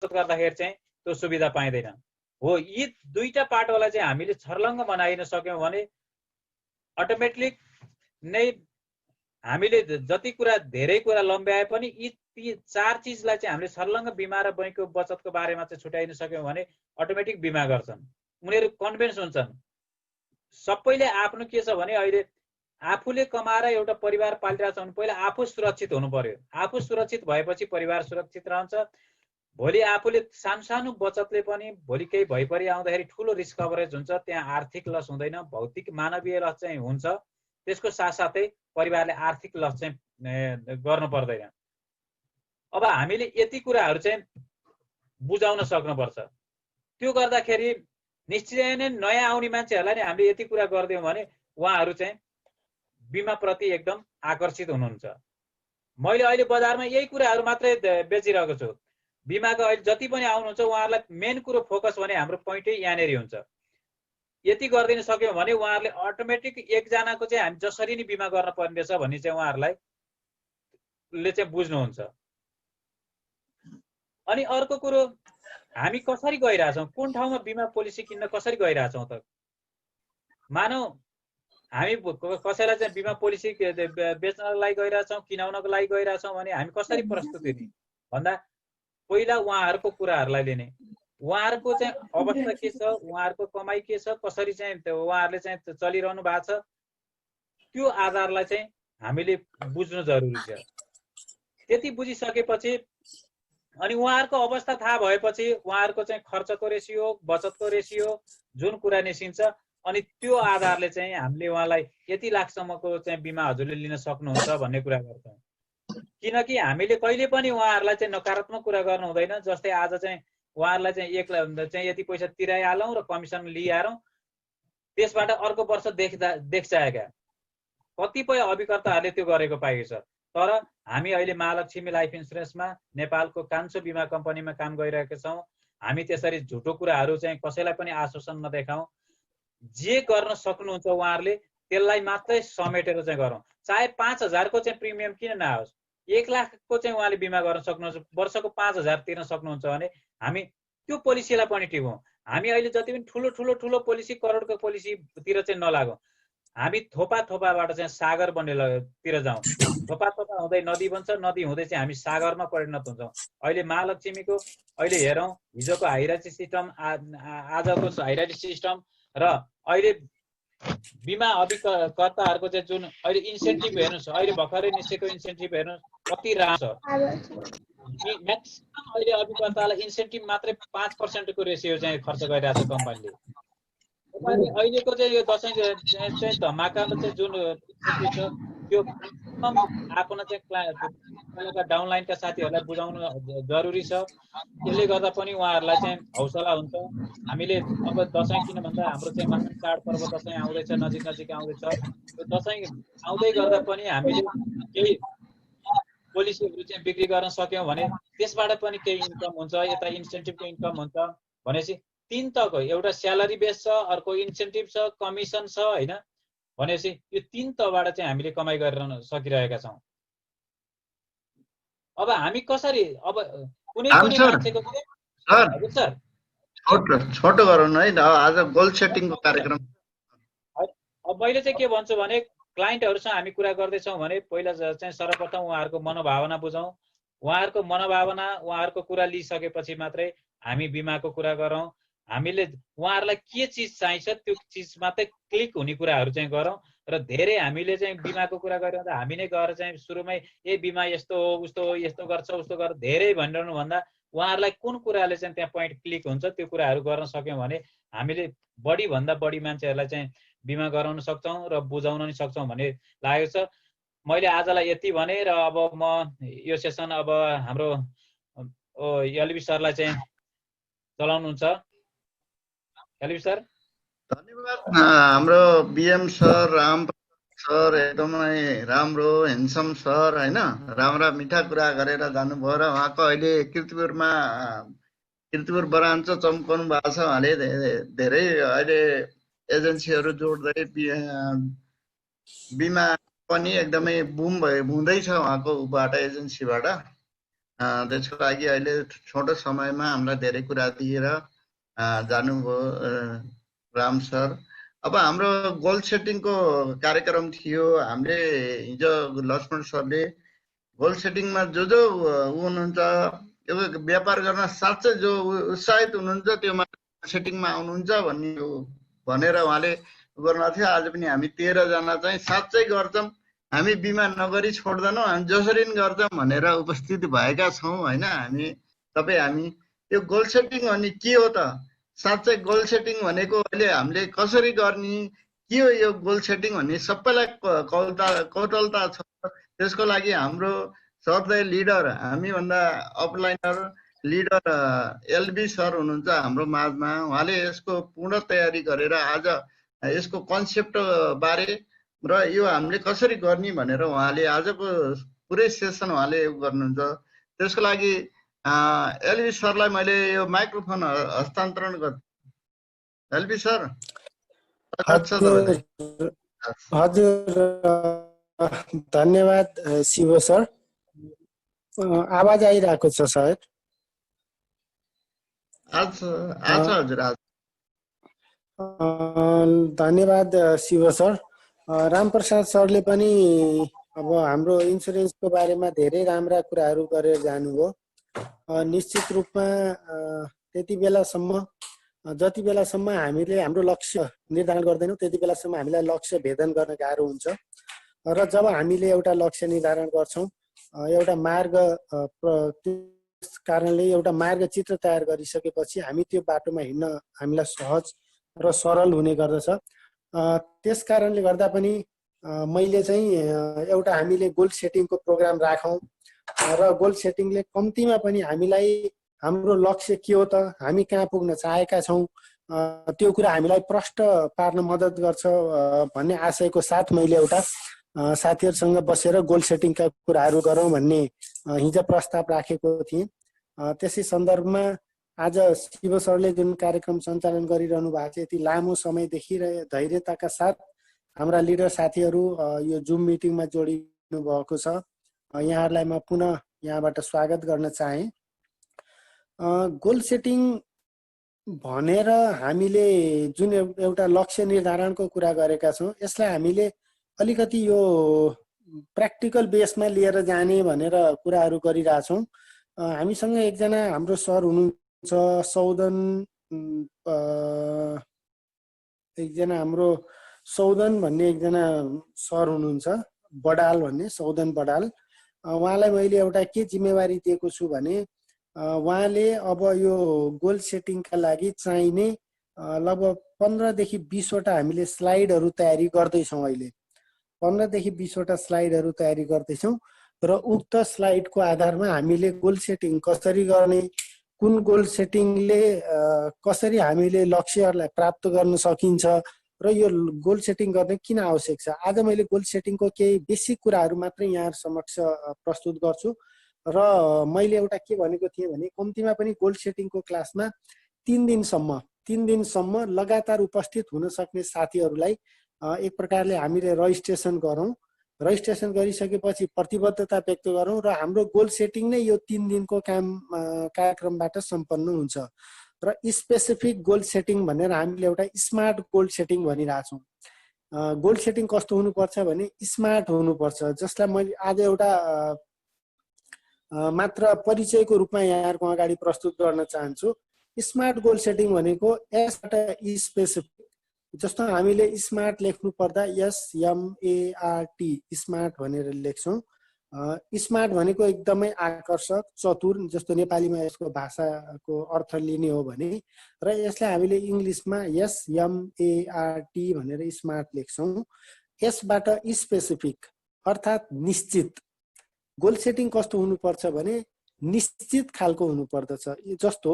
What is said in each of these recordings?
गर्दाखेरि चाहिँ त्यो सुविधा पाइँदैन हो। यी दुईटा पाटोलाई चाहिँ हामीले छर्लङ्ग बनाइन सक्यौँ भने अटोमेटिकली नै हामीले जति कुरा धेरै कुरा लम्ब्याए पनि यी चार चिजलाई चाहिँ हामीले छर्लङ्ग बिमा र बैंकको बचतको बारेमा चाहिँ छुट्याइन सक्यौँ भने अटोमेटिक बिमा गर्छन्। उनीहरू कन्भिन्स हुन्छन्। सबैले आफ्नो के छ भने अहिले आफूले कमाएर एउटा परिवार पालिरहेको छ भने पहिला आफू सुरक्षित हुनु पर्यो। आफू सुरक्षित भएपछि परिवार सुरक्षित रहन्छ। भोलि आफूले सानो बचतले पनि भोलि केही भइपरि आउँदाखेरि ठुलो रिस्क कभरेज हुन्छ। त्यहाँ आर्थिक लस हुँदैन, भौतिक मानवीय लस चाहिँ हुन्छ। त्यसको साथसाथै परिवारले आर्थिक लस चाहिँ गर्नु पर्दैन। अब हामीले यति कुराहरू चाहिँ बुझाउन सक्नुपर्छ। त्यो गर्दाखेरि निश्चय नै नयाँ आउने मान्छेहरूलाई नै हामीले यति कुरा गरिदियौँ भने उहाँहरू चाहिँ बिमाप्रति एकदम आकर्षित हुनुहुन्छ। मैले अहिले बजारमा यही कुराहरू मात्रै बेचिरहेको छु। बिमाको अहिले जति पनि आउनुहुन्छ उहाँहरूलाई मेन कुरो फोकस भने हाम्रो पोइन्टै यहाँनिर हुन्छ। यति गरिदिन सक्यौँ भने उहाँहरूले अटोमेटिक एकजनाको चाहिँ हामी जसरी नै बिमा गर्न पर्ने रहेछ भन्ने चाहिँ उहाँहरूलाई चाहिँ बुझ्नुहुन्छ। अनि अर्को कुरो हामी कसरी गइरहेछौँ, कुन ठाउँमा बिमा पोलिसी किन्न कसरी गइरहेछौँ त? मानौ हामी कसैलाई चाहिँ बिमा पोलिसी बेच्नको लागि गइरहेछौँ, किनाउनको लागि गइरहेछौँ भने हामी कसरी प्रस्तुत हुने भन्दा पहिला उहाँहरूको कुराहरूलाई लिने। उहाँहरूको चाहिँ अवस्था के छ, उहाँहरूको कमाइ के छ, कसरी चाहिँ उहाँहरूले चाहिँ चलिरहनु भएको छ, त्यो आधारलाई चाहिँ हामीले बुझ्नु जरुरी छ। त्यति बुझिसकेपछि अनि उहाँहरूको अवस्था थाहा भएपछि उहाँहरूको चाहिँ खर्चको रेसियो, बचतको रेसियो जुन कुरा निस्किन्छ अनि त्यो आधारले चाहिँ हामीले उहाँलाई यति लाखसम्मको चाहिँ बिमा हजुरले लिन सक्नुहुन्छ भन्ने कुरा गर्छौँ। किनकि हामीले कहिले पनि उहाँहरूलाई चाहिँ नकारात्मक कुरा गर्नु हुँदैन। जस्तै आज चाहिँ उहाँहरूलाई चाहिँ चाहिँ यति पैसा तिराइहालौँ र कमिसन लिइहालौँ, त्यसबाट अर्को वर्ष देख्छ क्या। कतिपय अभिकर्ताहरूले त्यो गरेको पाइएको छ। तर हामी अहिले महालक्ष्मी लाइफ इन्सुरेन्समा नेपालको कान्छो बिमा कम्पनीमा काम गरिरहेका छौँ। हामी त्यसरी झुटो कुराहरू चाहिँ कसैलाई पनि आश्वासन नदेखाउँ। जे गर्न सक्नुहुन्छ उहाँहरूले त्यसलाई मात्रै समेटेर चाहिँ गरौँ। चाहे 5,000 को चाहिँ प्रिमियम किन नआओस्, 1 लाखको चाहिँ उहाँले बिमा गर्न सक्नुहुन्छ, वर्षको 5,000 तिर्न सक्नुहुन्छ भने हामी त्यो पोलिसीलाई पनि टिपौँ। हामी अहिले जति पनि ठुलो पोलिसी, करोडको पोलिसीतिर चाहिँ नलागौँ। हामी थोपाबाट चाहिँ सागर बन्नेतिर जाउँ। थोपा हुँदै नदी बन्छ, नदी हुँदै चाहिँ हामी सागरमा परिणत हुन्छौँ। अहिले महालक्ष्मीको अहिले हेरौँ, हिजोको हाइरार्की सिस्टम, आजको हाइरार्की सिस्टम र अहिले बिमा अभिकर्ताहरूको चाहिँ जुन अहिले इन्सेन्टिभ हेर्नुहोस्, अहिले भर्खरै निस्केको इन्सेन्टिभ हेर्नुहोस् कति राम्रो छ। म्याक्सिमम अहिले अभिकर्तालाई इन्सेन्टिभ मात्रै 5% को रेसियो चाहिँ खर्च गरिरहेको छ कम्पनीले। अहिलेको चाहिँ यो दसैँ चाहिँ धमाकामा चाहिँ जुन इन्सेन्टिभ छ त्यो आफ्नो चाहिँ डाउनलाइनका साथीहरूलाई बुझाउनु जरुरी छ। यसले गर्दा पनि उहाँहरूलाई चाहिँ हौसला हुन्छ। हामीले अब दसैँ किन भन्दा हाम्रो चाहिँ महान चाडपर्व दसैँ आउँदैछ, नजिक आउँदैछ। यो दसैँ आउँदै गर्दा पनि हामीले केही पोलिसीहरू चाहिँ बिक्री गर्न सक्यौँ भने त्यसबाट पनि केही इन्कम हुन्छ, यता इन्सेन्टिभको इन्कम हुन्छ। भनेपछि 3 तहको एउटा स्यालेरी बेस छ, अर्को इन्सेन्टिभ छ, कमिसन छ हैन। भनेपछि यो 3 तहबाट चाहिँ हामीले कमाइ गर्न सकिरहेका छौँ। अब हामी कसरी अब कुनै मान्छेको सर छोटो गरौँ है आज गोल सेटिङको कार्यक्रम। अब मैले चाहिँ के भन्छु भने क्लाइन्टहरुसँग हामी कुरा गर्दैछौँ भने पहिला चाहिँ सर्वप्रथम उहाँहरूको मनोभावना बुझौँ। उहाँहरूको मनोभावना, उहाँहरूको कुरा लिइसकेपछि मात्रै हामी बिमाको कुरा गरौँ। हामीले उहाँहरूलाई के चिज चाहिन्छ त्यो चिज मात्रै क्लिक हुने कुराहरू चाहिँ गरौँ। र धेरै हामीले चाहिँ बिमाको कुरा गरिरहँदा हामी नै गएर चाहिँ सुरुमै बिमा यस्तो हो, उस्तो हो, यस्तो गर्छ, उस्तो गर धेरै भनिरहनु भन्दा उहाँहरूलाई कुन कुराले चाहिँ त्यहाँ पोइन्ट क्लिक हुन्छ त्यो कुराहरू गर्न सक्यौँ भने हामीले बढी भन्दा बढी मान्छेहरूलाई चाहिँ बिमा गराउन सक्छौँ र बुझाउन नि सक्छौँ भन्ने लागेको छ। मैले आजलाई यति भने र अब म यो सेसन अब हाम्रो एलबी सरलाई चाहिँ चलाउनुहुन्छ। एलबी सर धन्यवाद। हाम्रो बीएम सर, राम सर एकदमै राम्रो ह्यान्डसम सर हैन, राम्रा मिठा कुरा गरेर जानुभयो र उहाँको अहिले किर्तिपुर ब्रान्च चम्काउनु भएको छ। उहाँले धेरै अहिले एजेन्सीहरू जोड्दै बिमा पनि एकदमै बुम हुँदैछ उहाँको उबाट एजेन्सीबाट। त्यसको लागि अहिले छोटो समयमा हामीलाई धेरै कुरा दिएर जानुभयो राम सर। अब हाम्रो गोल सेटिङको कार्यक्रम थियो। हामीले हिजो लक्ष्मण सरले गोल सेटिङमा जो हुनुहुन्छ, यो व्यापार गर्न साँच्चै जो उत्साहित हुनुहुन्छ त्यो मात्र सेटिङमा आउनुहुन्छ भनेर उहाँले गर्नु थियो। आज पनि हामी 13 जना चाहिँ साँच्चै गर्छौँ, हामी बिमा नगरी छोड्दैनौँ, हामी जसरी पनि गर्छौँ भनेर उपस्थित भएका छौँ होइन। हामी यो गोल सेटिङ अनि के हो त? साँच्चै गोल सेटिङ भनेको अहिले हामीले कसरी गर्ने, के हो यो गोल सेटिङ भन्ने सबैलाई कौशलता छ। त्यसको लागि हाम्रो सहृदय लिडर, हामीभन्दा अपलाइनर लिडर एलबी सर हुनुहुन्छ हाम्रो माझमा। उहाँले यसको पूर्ण तयारी गरेर आज यसको कन्सेप्ट बारे र यो हामीले कसरी गर्ने भनेर उहाँले आजको पुरै सेसन उहाँले गर्नुहुन्छ। त्यसको लागि एलबी सरलाई मैले यो माइक्रोफोन हस्तान्तरण गर्छु। एलबी सर, हजुर धन्यवाद शिव सर। आवाज आइरहेको छ सर? हजुर। धन्यवाद शिव सर। रामप्रसाद सरले पनि अब हाम्रो इन्सुरेन्सको बारेमा धेरै राम्रा कुराहरू गरेर जानुभयो। निश्चित रूपमा जति बेलासम्म हामीले हाम्रो लक्ष्य निर्धारण गर्दैनौँ त्यति बेलासम्म हामीलाई लक्ष्य भेदन गर्न गाह्रो हुन्छ। र जब हामीले एउटा लक्ष्य निर्धारण गर्छौँ, एउटा मार्ग, त्यस कारणले एउटा मार्गचित्र तयार गरिसकेपछि हामी त्यो बाटोमा हिँड्न हामीलाई सहज र सरल हुने गर्दछ। त्यस कारणले गर्दा पनि मैले चाहिँ एउटा हामीले गोल सेटिङको प्रोग्राम राखौँ र गोल सेटिङले कम्तीमा पनि हामीलाई हाम्रो लक्ष्य के हो त, हामी कहाँ पुग्न चाहेका छौँ त्यो कुरा हामीलाई प्रष्ट पार्न मद्दत गर्छ भन्ने आशयको साथ मैले एउटा साथीहरूसँग बसेर गोल सेटिङका कुराहरू गरौँ भन्ने हिजो प्रस्ताव राखेको थिएँ। त्यसै सन्दर्भमा आज शिव सरले जुन कार्यक्रम सञ्चालन गरिरहनु भएको छ, यति लामो समयदेखि र धैर्यताका साथ हाम्रा लिडर साथीहरू यो जुम मिटिङमा जोडिनु भएको छ। यहाँहरूलाई म पुनः यहाँबाट स्वागत गर्न चाहे। गोल सेटिङ भनेर हामीले जुन एउटा लक्ष्य निर्धारणको कुरा गरेका छौँ, यसलाई हामीले अलिकति यो प्र्याक्टिकल बेसमा लिएर जाने भनेर कुराहरू गरिरहेछौँ। हामीसँग एकजना हाम्रो सर हुनुहुन्छ सौदन भन्ने एकजना सर हुनुहुन्छ, बडाल भन्ने, सौदन बडाल। उहाँलाई मैले एउटा के जिम्मेवारी दिएको छु भने उहाँले अब यो गोल सेटिङका लागि चाहिने लगभग 15 देखि 20 वटा हामीले स्लाइडहरू तयारी गर्दैछौँ। अहिले 15 देखि 20 वटा स्लाइडहरू तयारी गर्दैछौँ र उक्त स्लाइडको आधारमा हामीले गोल सेटिङ कसरी गर्ने, कुन गोल सेटिङले कसरी हामीले लक्ष्यहरूलाई प्राप्त गर्न सकिन्छ र यो गोल सेटिङ गर्ने किन आवश्यक छ। आज मैले गोल सेटिङको केही बेसिक कुराहरू मात्रै यहाँहरू समक्ष प्रस्तुत गर्छु। र मैले एउटा के भनेको थिएँ भने कम्तीमा पनि गोल सेटिङको क्लासमा 3 दिनसम्म लगातार उपस्थित हुन सक्ने साथीहरूलाई एक प्रकारले हामीले रजिस्ट्रेसन गरौँ। रजिस्ट्रेसन गरिसकेपछि प्रतिबद्धता व्यक्त गरौँ र हाम्रो गोल सेटिङ नै यो 3 दिनको कार्यक्रमबाट सम्पन्न हुन्छ। र स्पेसिफिक गोल सेटिङ भनेर हामीले एउटा स्मार्ट गोल सेटिङ भनिरहेछौँ। गोल सेटिङ कस्तो हुनुपर्छ भने स्मार्ट हुनुपर्छ, जसलाई मैले आज एउटा मात्र परिचयको रूपमा यहाँहरूको अगाडि प्रस्तुत गर्न चाहन्छु। स्मार्ट गोल सेटिङ भनेको यसबाट स्पेसिफिक, जस्तो हामीले स्मार्ट लेख्नु पर्दा SMART स्मार्ट भनेर लेख्छौँ। स्मार्ट भनेको एकदमै आकर्षक, चतुर, जस्तो नेपालीमा यसको भाषाको अर्थ लिने हो भने, र यसलाई हामीले इङ्ग्लिसमा SMART भनेर स्मार्ट लेख्छौँ। यसबाट स्पेसिफिक अर्थात् निश्चित। गोल सेटिङ कस्तो हुनुपर्छ भने निश्चित खालको हुनुपर्दछ। जस्तो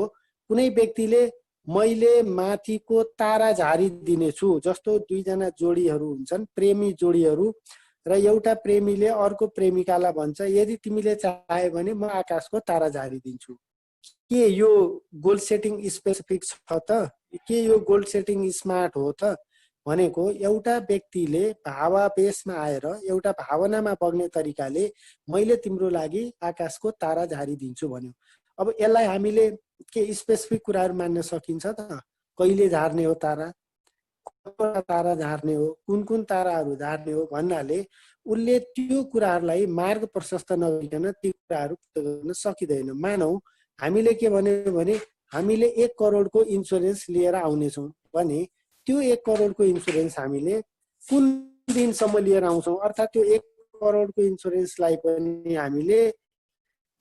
कुनै व्यक्तिले मैले माथिको तारा झारिदिनेछु, जस्तो दुईजना जोडीहरू हुन्छन्, प्रेमी जोडीहरू, र एउटा प्रेमीले अर्को प्रेमिकालाई भन्छ यदि तिमीले चाहे भने म आकाशको तारा झारिदिन्छु। के यो गोल सेटिङ स्पेसिफिक छ त? के यो गोल सेटिङ स्मार्ट हो त? भनेको एउटा व्यक्तिले भावावेशमा आएर एउटा भावनामा बग्ने तरिकाले मैले तिम्रो लागि आकाशको तारा झारिदिन्छु भन्यो। अब यसलाई हामीले के स्पेसिफिक कुराहरू मान्न सकिन्छ त? कहिले झार्ने हो तारा, तारा झार्ने हो, कुन कुन ताराहरू झार्ने हो भन्नाले उसले त्यो कुराहरूलाई मार्ग प्रशस्त नगरिकन ती कुराहरू गर्न सकिँदैन। मानौ हामीले के भन्यो भने हामीले 1 करोडको इन्सुरेन्स लिएर आउनेछौँ भने त्यो 1 करोडको इन्सुरेन्स हामीले कुन दिनसम्म लिएर आउँछौँ, अर्थात् त्यो 1 करोडको इन्सुरेन्सलाई पनि हामीले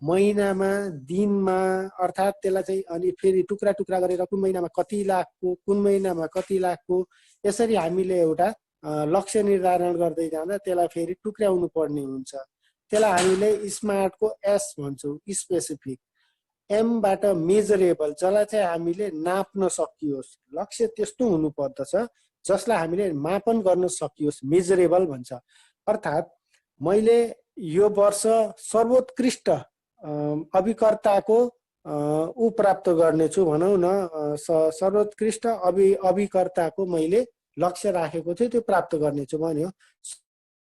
महिनामा, दिनमा, अर्थात् त्यसलाई चाहिँ अनि फेरि टुक्रा टुक्रा गरेर कुन महिनामा कति लाखको, कुन महिनामा कति लाखको, यसरी हामीले एउटा लक्ष्य निर्धारण गर्दै जाँदा त्यसलाई फेरि टुक्र्याउनु पर्ने हुन्छ। त्यसलाई हामीले स्मार्टको एस भन्छौँ, स्पेसिफिक। एमबाट मेजरेबल, जसलाई चाहिँ हामीले नाप्न सकियोस्। लक्ष्य त्यस्तो हुनु पर्दछ जसलाई हामीले मापन गर्न सकियोस्, मेजरेबल भन्छ। अर्थात् मैले यो वर्ष सर्वोत्कृष्ट अभिकर्ताको प्राप्त गर्नेछु भनौँ न, सर्वोत्कृष्ट अभिकर्ताको मैले लक्ष्य राखेको छु, त्यो प्राप्त गर्नेछु भन्यो।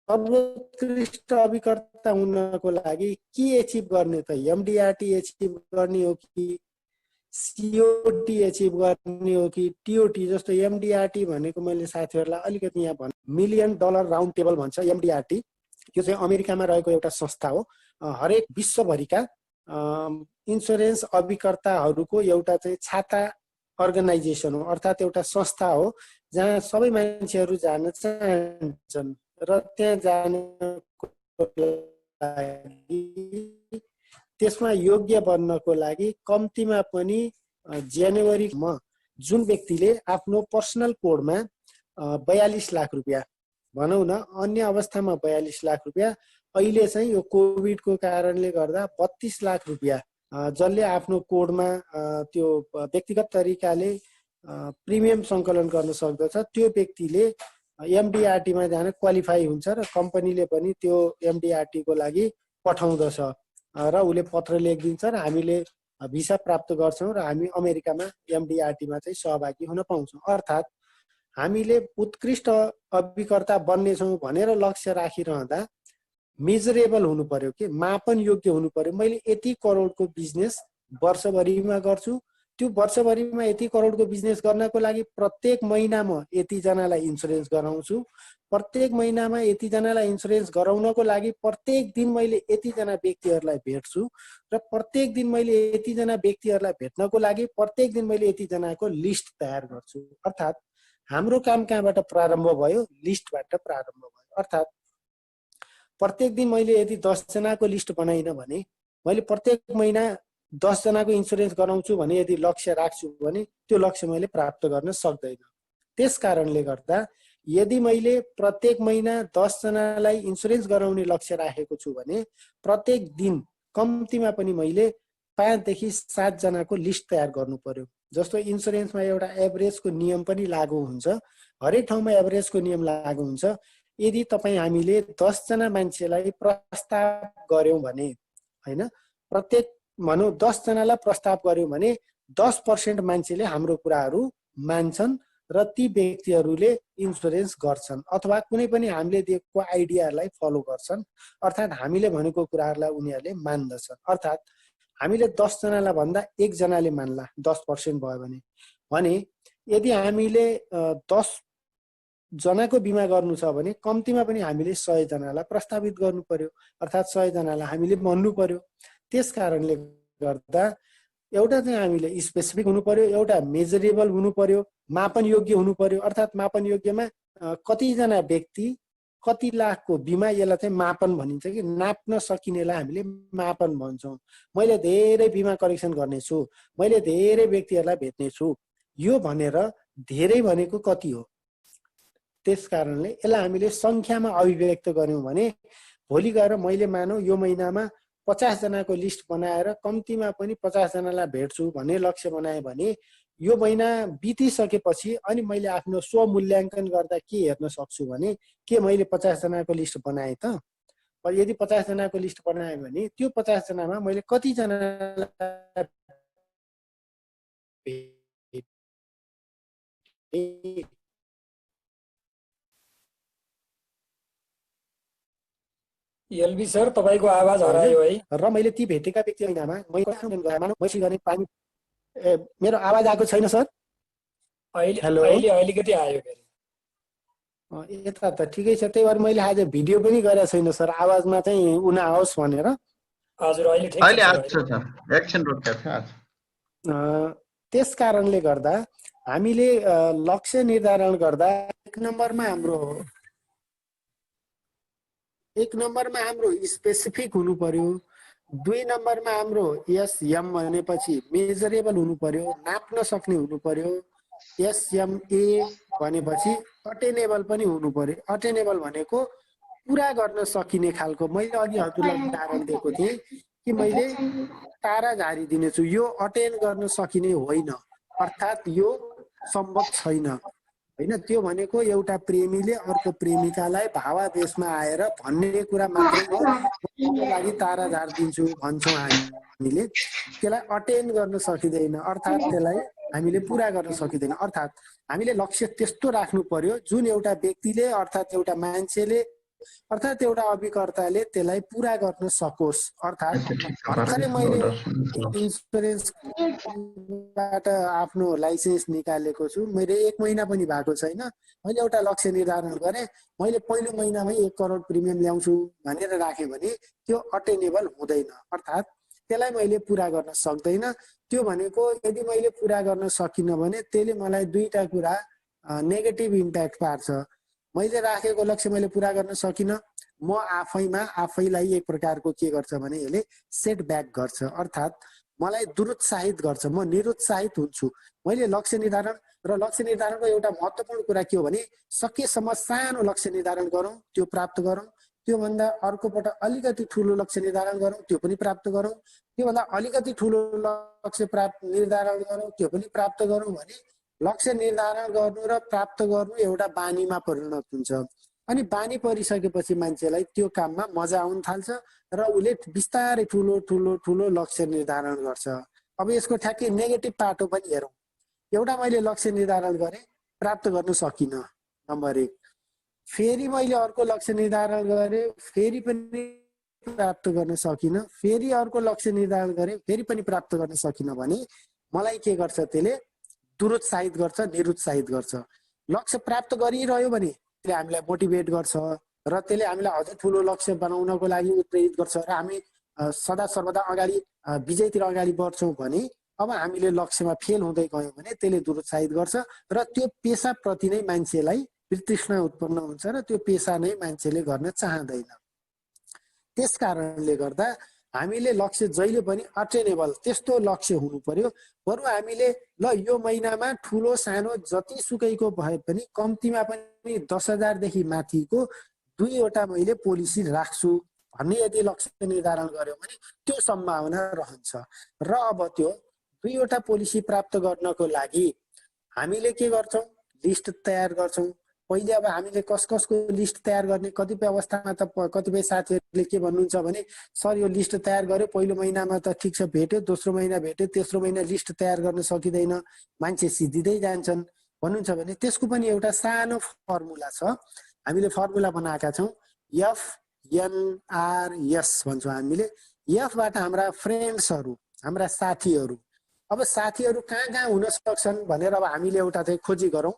सर्वोत्कृष्ट अभिकर्ता हुनको लागि के एचिभ गर्ने त? एमडिआरटी एचिभ गर्ने हो कि सिओटी एचिभ गर्ने हो कि टिओटी? जस्तो एमडिआरटी भनेको मैले साथीहरूलाई अलिकति यहाँ भन्, $1 मिलियन राउन्ड टेबल भन्छ एमडिआरटी। यो चाहिँ अमेरिकामा रहेको एउटा संस्था हो। हरेक विश्वभरिका इन्सुरेन्स अभिकर्ताहरूको एउटा चाहिँ छाता अर्गनाइजेसन हो, अर्थात् एउटा संस्था हो जहाँ सबै मान्छेहरू जान चाहन्छन् र त्यहाँ जानको लागि त्यसमा योग्य बन्नको लागि कम्तीमा पनि जनवरीमा जुन व्यक्तिले आफ्नो पर्सनल कोडमा 42 लाख रुपियाँ भनौँ न, अन्य अवस्थामा 42 लाख रुपियाँ, अहिले चाहिँ यो कोभिडको कारणले गर्दा 32 लाख रुपियाँ जसले आफ्नो कोडमा त्यो व्यक्तिगत तरिकाले प्रिमियम सङ्कलन गर्न सक्दछ, त्यो व्यक्तिले एमडिआरटीमा जान क्वालिफाई हुन्छ र कम्पनीले पनि त्यो एमडिआरटीको लागि पठाउँदछ र उसले पत्र लेखिदिन्छ र हामीले भिसा प्राप्त गर्छौँ र हामी अमेरिकामा एमडिआरटीमा चाहिँ सहभागी हुन पाउँछौँ। अर्थात् हामीले उत्कृष्ट अभिकर्ता बन्नेछौँ भनेर लक्ष्य राखिरहँदा मेजरेबल हुनु पर्यो, कि मापन योग्य हुनु पर्यो। मैले यति करोडको बिजनेस वर्षभरिमा गर्छु, त्यो वर्षभरिमा यति करोडको बिजनेस गर्नको लागि प्रत्येक महिनामा यतिजनालाई इन्सुरेन्स गराउँछु, प्रत्येक महिनामा यतिजनालाई इन्सुरेन्स गराउनको लागि प्रत्येक दिन मैले यतिजना व्यक्तिहरूलाई भेट्छु र प्रत्येक दिन मैले यतिजना व्यक्तिहरूलाई भेट्नको लागि प्रत्येक दिन मैले यतिजनाको लिस्ट तयार गर्छु। अर्थात् हाम्रो काम कहाँबाट प्रारम्भ भयो? लिस्टबाट प्रारम्भ भयो। अर्थात् प्रत्येक दिन मैले यदि 10 जनाको लिस्ट बनाइन भने मैले प्रत्येक महिना 10 जनाको इन्सुरेन्स गराउँछु भने यदि लक्ष्य राख्छु भने त्यो लक्ष्य मैले प्राप्त गर्न सक्दैन। त्यस कारणले गर्दा यदि मैले प्रत्येक महिना 10 जनालाई इन्सुरेन्स गराउने लक्ष्य राखेको छु भने प्रत्येक दिन कम्तीमा पनि मैले 5 देखि 7 जनाको लिस्ट तयार गर्नु पर्यो। जस्तो इन्सुरेन्समा एउटा एभरेजको नियम पनि लागू हुन्छ, हरेक ठाउँमा एभरेजको नियम लागू हुन्छ। यदि तपाईँ हामीले 10 जना मान्छेलाई प्रस्ताव गर्यौं भने, हैन, प्रत्येक भनौँ 10 जनालाई प्रस्ताव गर्यौं भने 10% मान्छेले हाम्रो कुराहरू मान्छन् र ती व्यक्तिहरूले इन्सुरेन्स गर्छन् अथवा कुनै पनि हामीले दिएको आइडियालाई फलो गर्छन्। अर्थात् हामीले भनेको कुराहरूलाई उनीहरूले मान्दछन्। अर्थात् हामीले 10 जनालाई भन्दा 1 जनाले मान्ला, 10% भयो भने यदि हामीले 10 जनाको बिमा गर्नु छ भने कम्तीमा पनि हामीले 100 जनालाई प्रस्तावित गर्नु पर्यो, अर्थात् 100 जनालाई हामीले भन्नु पर्यो। त्यस कारणले गर्दा एउटा चाहिँ हामीले स्पेसिफिक हुनु पर्यो, एउटा मेजरेबल हुनु पर्यो, मापन योग्य हुनु पर्यो। अर्थात् मापन योग्यमा कतिजना व्यक्ति कति लाखको बिमा, यसलाई चाहिँ मापन भनिन्छ कि नाप्न सकिनेलाई हामीले मापन भन्छौँ। मैले धेरै बिमा कलेक्सन गर्नेछु, मैले धेरै व्यक्तिहरूलाई भेट्नेछु, यो भनेर धेरै भनेको कति हो? त्यस कारणले यसलाई हामीले संख्यामा अभिव्यक्त गर्यौं भने भोलि गएर मैले मानौ यो महिनामा 50 जनाको लिस्ट बनाएर कम्तीमा पनि 50 जनालाई भेट्छु भन्ने लक्ष्य बनाए भने यो महिना बितिसकेपछि अनि मैले आफ्नो स्वमूल्याङ्कन गर्दा के हेर्न सक्छु भने के मैले 50 जनाको लिस्ट बनाएँ त? यदि 50 जनाको लिस्ट बनाएँ भने त्यो 50 जनामा मैले कति जना एलबी सर तपाईँको आवाज हरायो है। र मैले ती भेटेका व्यक्ति ऐनामा मैसी गर्ने पानी मेरो आवाज आएको छैन सर? अहिले अलिकति आयो फेरि। यता त ठिकै छ, त्यही भएर मैले आज भिडियो पनि गरेको छैन सर, आवाजमा चाहिँ उन आओस् भनेर। हजुर अहिले ठिक छ। अहिले आएको छ सर, एकछिन रोकेको छ आज। त्यस कारणले गर्दा हामीले लक्ष्य निर्धारण गर्दा एक नम्बरमा हाम्रो स्पेसिफिक हुनु पर्यो। 2 नम्बरमा हाम्रो एसएम भनेपछि मेजरेबल हुनु पर्यो, नाप्न सक्ने हुनु पर्यो। एसएमए भनेपछि अटेनेबल पनि हुनु पर्यो। अटेनेबल भनेको पुरा गर्न सकिने खालको। मैले अघि हजुरलाई उदाहरण दिएको थिएँ कि मैले तारा झारिदिनेछु, यो अटेन गर्न सकिने होइन, अर्थात् यो सम्भव छैन होइन। त्यो भनेको एउटा प्रेमीले अर्को प्रेमिकालाई भावावेशमा आएर भन्ने कुरा मात्रै हो। त्यसको लागि तारा झारिदिन्छु भन्छौँ हामीले, त्यसलाई अटेन गर्न सकिँदैन, अर्थात् त्यसलाई हामीले पुरा गर्न सकिँदैन। अर्थात् हामीले लक्ष्य त्यस्तो राख्नु पर्यो जुन एउटा व्यक्तिले अर्थात् एउटा मान्छेले अर्थात् एउटा अभिकर्ताले त्यसलाई पुरा गर्न सकोस्। अर्थात् भर्खरै मैले इन्सुरेन्सबाट आफ्नो लाइसेन्स निकालेको छु, मैले 1 महिना पनि भएको छैन। मैले एउटा लक्ष्य निर्धारण गरेँ, मैले पहिलो महिनामै 1 करोड प्रिमियम ल्याउँछु भनेर राखेँ भने त्यो अटेनेबल हुँदैन, अर्थात् त्यसलाई मैले पुरा गर्न सक्दैन। त्यो भनेको यदि मैले पुरा गर्न सकिनँ भने त्यसले मलाई 2टा कुरा नेगेटिभ इम्प्याक्ट पार्छ। मैले राखेको लक्ष्य मैले पुरा गर्न सकिनँ, म आफैलाई एक प्रकारको के गर्छ भने यसले सेटब्याक गर्छ, अर्थात् मलाई दुरुत्साहित गर्छ, म निरुत्साहित हुन्छु। मैले लक्ष्य निर्धारणको एउटा महत्त्वपूर्ण कुरा के हो भने सकेसम्म सानो लक्ष्य निर्धारण गरौँ, त्यो प्राप्त गरौँ। त्योभन्दा अर्कोपल्ट अलिकति ठुलो लक्ष्य निर्धारण गरौँ, त्यो पनि प्राप्त गरौँ। त्योभन्दा अलिकति ठुलो लक्ष्य निर्धारण गरौँ, त्यो पनि प्राप्त गरौँ भने लक्ष्य निर्धारण गर्नु र प्राप्त गर्नु एउटा बानीमा परिणत हुन्छ। अनि बानी परिसकेपछि मान्छेलाई त्यो काममा मजा आउन थाल्छ र उसले बिस्तारै ठुलो लक्ष्य निर्धारण गर्छ। अब यसको ठ्याक्कै नेगेटिभ पाटो पनि हेरौँ। एउटा मैले लक्ष्य निर्धारण गरेँ, प्राप्त गर्न सकिनँ, नम्बर 1। फेरि मैले अर्को लक्ष्य निर्धारण गरेँ, फेरि पनि प्राप्त गर्न सकिनँ, फेरि अर्को लक्ष्य निर्धारण गरेँ, फेरि पनि प्राप्त गर्न सकिनँ भने मलाई के गर्छ, त्यसले दुरुत्साहित गर्छ, निरुत्साहित गर्छ। लक्ष्य प्राप्त गरिरह्यो भने त्यसले हामीलाई मोटिभेट गर्छ र त्यसले हामीलाई अझै ठुलो लक्ष्य बनाउनको लागि उत्प्रेरित गर्छ र हामी सदा सर्वदा अगाडि विजयतिर अगाडि बढ्छौँ भने अब हामीले लक्ष्यमा फेल हुँदै गयौँ भने त्यसले दुरुत्साहित गर्छ र त्यो पेसाप्रति नै मान्छेलाई वितृष्णा उत्पन्न हुन्छ र त्यो पेसा नै मान्छेले गर्न चाहँदैन। त्यस कारणले गर्दा हामीले लक्ष्य जहिले पनि अटेनेबल त्यस्तो लक्ष्य हुनु पर्यो। बरु हामीले ल यो महिनामा ठुलो सानो जति सुकैको भए पनि कम्तीमा पनि 10,000 देखि माथिको 2वटा मैले पोलिसी राख्छु भन्ने यदि लक्ष्य निर्धारण गर्यो भने त्यो सम्भावना रहन्छ। र अब त्यो 2वटा पोलिसी प्राप्त गर्नको लागि हामीले के गर्छौँ, लिस्ट तयार गर्छौँ। पहिले अब हामीले कसको लिस्ट तयार गर्ने, कतिपय अवस्थामा त कतिपय साथीहरूले के भन्नुहुन्छ भने सर यो लिस्ट तयार गर्यो, पहिलो महिनामा त ठिक छ भेट्यो, दोस्रो महिना भेट्यो, तेस्रो महिना लिस्ट तयार गर्न सकिँदैन, मान्छे सिद्धिँदै जान्छन् भन्नुहुन्छ भने त्यसको पनि एउटा सानो फर्मुला छ। हामीले फर्मुला बनाएका छौँ, FNRS भन्छौँ हामीले। एफबाट हाम्रा फ्रेन्ड्सहरू, हाम्रा साथीहरू, अब साथीहरू कहाँ हुन सक्छन् भनेर अब हामीले एउटा चाहिँ खोजी गरौँ।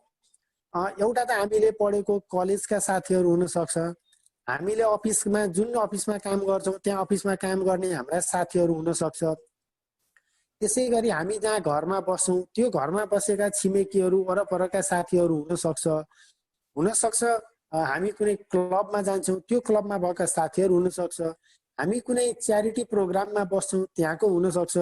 एउटा त हामीले पढेको कलेजका साथीहरू हुन सक्छ, हामीले अफिसमा जुन अफिसमा काम गर्छौँ त्यहाँ अफिसमा काम गर्ने हाम्रा साथीहरू हुन सक्छ। त्यसै गरी हामी जहाँ घरमा बस्छौँ त्यो घरमा बसेका छिमेकीहरू वरपरका साथीहरू हुन सक्छ। हामी कुनै क्लबमा जान्छौँ त्यो क्लबमा भएका साथीहरू हुन सक्छ। हामी कुनै च्यारिटी प्रोग्राममा बस्छौँ त्यहाँको हुन सक्छ।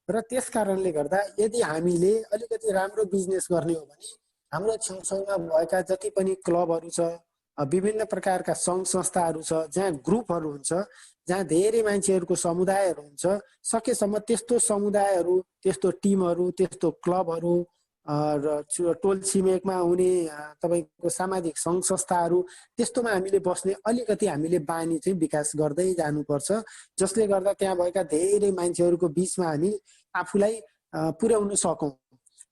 र त्यस कारणले गर्दा यदि हामीले अलिकति राम्रो बिजनेस गर्ने हो भने हाम्रो छेउछाउमा भएका जति पनि क्लबहरू छ, विभिन्न प्रकारका सङ्घ संस्थाहरू छ, जहाँ ग्रुपहरू हुन्छ, जहाँ धेरै मान्छेहरूको समुदायहरू हुन्छ, सकेसम्म त्यस्तो समुदायहरू, त्यस्तो टिमहरू, त्यस्तो क्लबहरू र टोल छिमेकमा हुने तपाईँको सामाजिक सङ्घ संस्थाहरू, त्यस्तोमा हामीले बस्ने अलिकति हामीले बानी चाहिँ विकास गर्दै जानुपर्छ, जसले गर्दा त्यहाँ भएका धेरै मान्छेहरूको बिचमा हामी आफूलाई पुर्याउन सकौँ।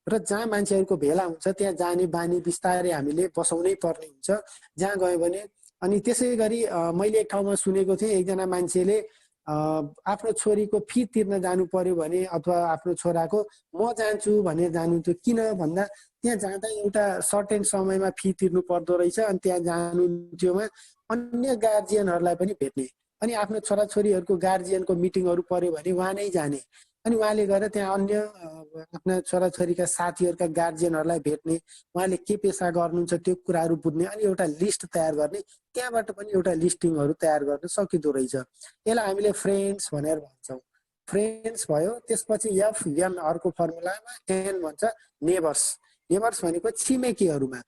र जहाँ मान्छेहरूको भेला हुन्छ त्यहाँ जाने बानी बिस्तारै हामीले बसाउनै पर्ने हुन्छ। जहाँ गयो भने अनि त्यसै गरी मैले एक ठाउँमा सुनेको थिएँ एकजना मान्छेले आफ्नो छोरीको फी तिर्न जानु पर्यो भने अथवा आफ्नो छोराको म जान्छु भने जानु थियो। किन भन्दा त्यहाँ जाँदा एउटा सर्टेन समयमा फी तिर्नु पर्दो रहेछ अनि त्यहाँ जानु थियोमा अन्य गार्जियनहरूलाई पनि भेट्ने अनि आफ्नो छोराछोरीहरूको गार्जियनको मिटिङहरू पर्यो भने उहाँ नै जाने अनि उहाँले गएर त्यहाँ अन्य आफ्ना छोराछोरीका साथीहरूका गार्जियनहरूलाई भेट्ने उहाँले के पेसा गर्नुहुन्छ त्यो कुराहरू बुझ्ने अनि एउटा लिस्ट तयार गर्ने त्यहाँबाट पनि एउटा लिस्टिङहरू तयार गर्न सकिँदो रहेछ। यसलाई हामीले फ्रेन्ड्स भनेर भन्छौँ। फ्रेन्ड्स भयो। त्यसपछि FN अर्को फर्मुलामा एन भन्छ नेबर्स। नेबर्स भनेको छिमेकीहरूमा।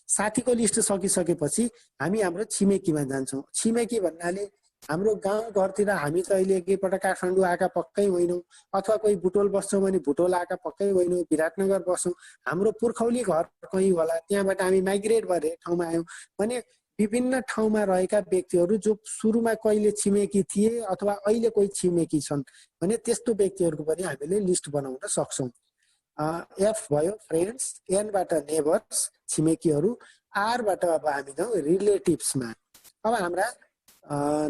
साथीको लिस्ट सकिसकेपछि हामी हाम्रो छिमेकीमा जान्छौँ। छिमेकी भन्नाले हाम्रो गाउँ घरतिर हामी त अहिले एकैपल्ट काठमाडौँ आएका पक्कै होइनौँ अथवा कोही बुटोल बस्छौँ भने बुटोल आएका पक्कै होइनौँ, विराटनगर बस्छौँ, हाम्रो पुर्खौली घर कहीँ होला, त्यहाँबाट हामी माइग्रेट भएर ठाउँमा आयौँ भने विभिन्न ठाउँमा रहेका व्यक्तिहरू जो सुरुमा कहिले छिमेकी थिए अथवा अहिले कोही छिमेकी छन् भने त्यस्तो व्यक्तिहरूको पनि हामीले लिस्ट बनाउन सक्छौँ। एफ भयो फ्रेन्ड्स, एनबाट नेबर्स छिमेकीहरू, आरबाट अब हामी जाउँ रिलेटिभ्समा। अब हाम्रा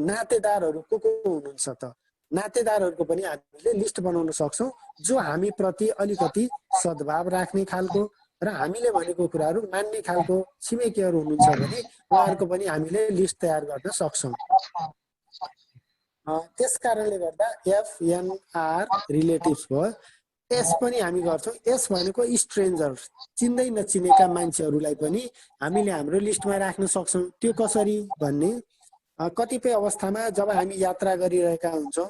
नातेदारहरू को हुनुहुन्छ त नातेदारहरूको पनि हामीले लिस्ट बनाउन सक्छौँ जो हामी प्रति अलिकति सद्भाव राख्ने खालको र हामीले भनेको कुराहरू मान्ने खालको छिमेकीहरू हुनुहुन्छ भने उहाँहरूको पनि हामीले लिस्ट तयार गर्न सक्छौँ। त्यस कारणले गर्दा FNR रिलेटिभ्स भयो। एस पनि हामी गर्छौँ। एस भनेको स्ट्रेन्जर, चिन्दै नचिनेका मान्छेहरूलाई पनि हामीले हाम्रो लिस्टमा राख्न सक्छौँ। त्यो कसरी भन्ने कतिपय अवस्थामा जब हामी यात्रा गरिरहेका हुन्छौँ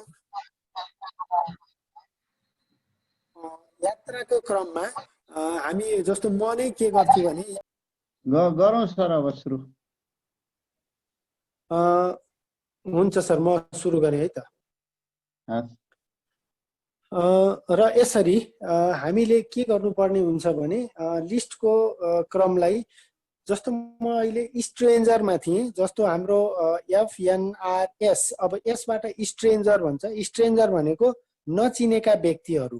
यात्राको क्रममा हामी जस्तो म नै के गर्छु भने गरौँ सर अब सुरु हुन्छ सर म सुरु गरेँ है त। र यसरी हामीले के गर्नुपर्ने हुन्छ भने लिस्टको क्रमलाई जस्तो म अहिले स्ट्रेन्जरमा थिएँ जस्तो हाम्रो FNRS अब यसबाट स्ट्रेन्जर भन्छ। स्ट्रेन्जर भनेको नचिनेका व्यक्तिहरू।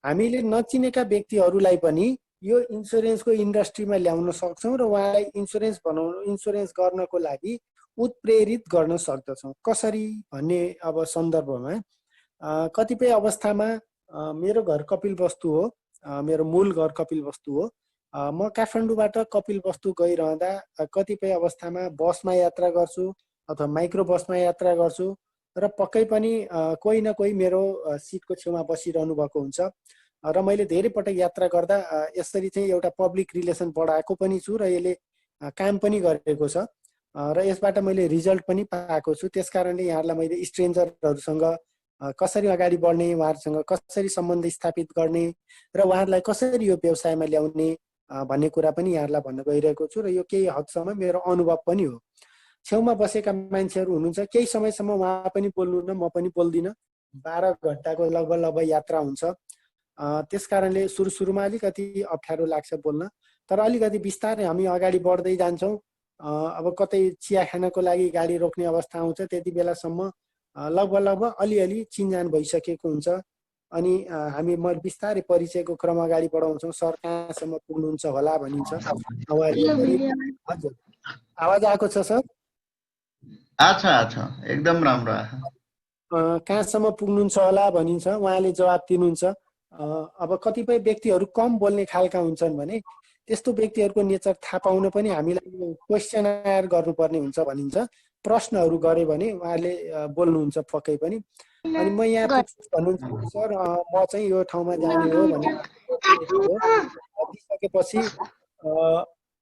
हामीले नचिनेका व्यक्तिहरूलाई पनि यो इन्सुरेन्सको इन्डस्ट्रीमा ल्याउन सक्छौँ र उहाँलाई इन्सुरेन्स गर्नको लागि उत्प्रेरित गर्न सक्दछौँ। कसरी भन्ने अब सन्दर्भमा कतिपय अवस्थामा मेरो घर कपिलवस्तु हो, मेरो मूल घर कपिलवस्तु हो। म काठमाडौँबाट कपिलवस्तु गइरहँदा कतिपय अवस्थामा बसमा यात्रा गर्छु अथवा माइक्रो बसमा यात्रा गर्छु र पक्कै पनि कोही न कोही मेरो सिटको छेउमा बसिरहनु भएको हुन्छ र मैले धेरै पटक यात्रा गर्दा यसरी चाहिँ एउटा पब्लिक रिलेसन बढाएको पनि छु र यसले काम पनि गरेको छ र यसबाट मैले रिजल्ट पनि पाएको छु। त्यसकारणले यहाँहरूलाई मैले स्ट्रेन्जरहरूसँग कसरी अगाडि बढ्ने, उहाँहरूसँग कसरी सम्बन्ध स्थापित गर्ने र उहाँहरूलाई कसरी यो व्यवसायमा ल्याउने भन्ने कुरा पनि यहाँहरूलाई भन्न गइरहेको छु र यो केही हदसम्म मेरो अनुभव पनि हो। छेउमा बसेका मान्छेहरू हुनुहुन्छ, केही समयसम्म उहाँ पनि बोल्नुहुन्न म पनि बोल्दिनँ, 12 घन्टाको लगभग यात्रा हुन्छ। त्यस कारणले सुरुमा अलिकति अप्ठ्यारो लाग्छ बोल्न, तर अलिकति बिस्तारै हामी अगाडि बढ्दै जान्छौँ। अब कतै चिया खानको लागि गाडी रोक्ने अवस्था आउँछ, त्यति बेलासम्म लगभग अलिअलि चिनजान भइसकेको हुन्छ अनि हामी म बिस्तारै परिचयको क्रम अगाडि बढाउँछौँ। सर कहाँसम्म पुग्नुहुन्छ होला भनिन्छ। हजुर आवाज आएको छ सर? अच्छा एकदम राम्रो। कहाँसम्म पुग्नुहुन्छ होला भनिन्छ, उहाँले जवाब दिनुहुन्छ। अब कतिपय व्यक्तिहरू कम बोल्ने खालका हुन्छन् भने त्यस्तो व्यक्तिहरूको नेचर थाहा पाउन पनि हामीलाई क्वेसनर गर्नुपर्ने हुन्छ भनिन्छ। प्रश्नहरू गरे भने उहाँले बोल्नुहुन्छ पक्कै पनि। अनि म यहाँ भन्नुहुन्छ सर म चाहिँ यो ठाउँमा जाने हो भने दिइसकेपछि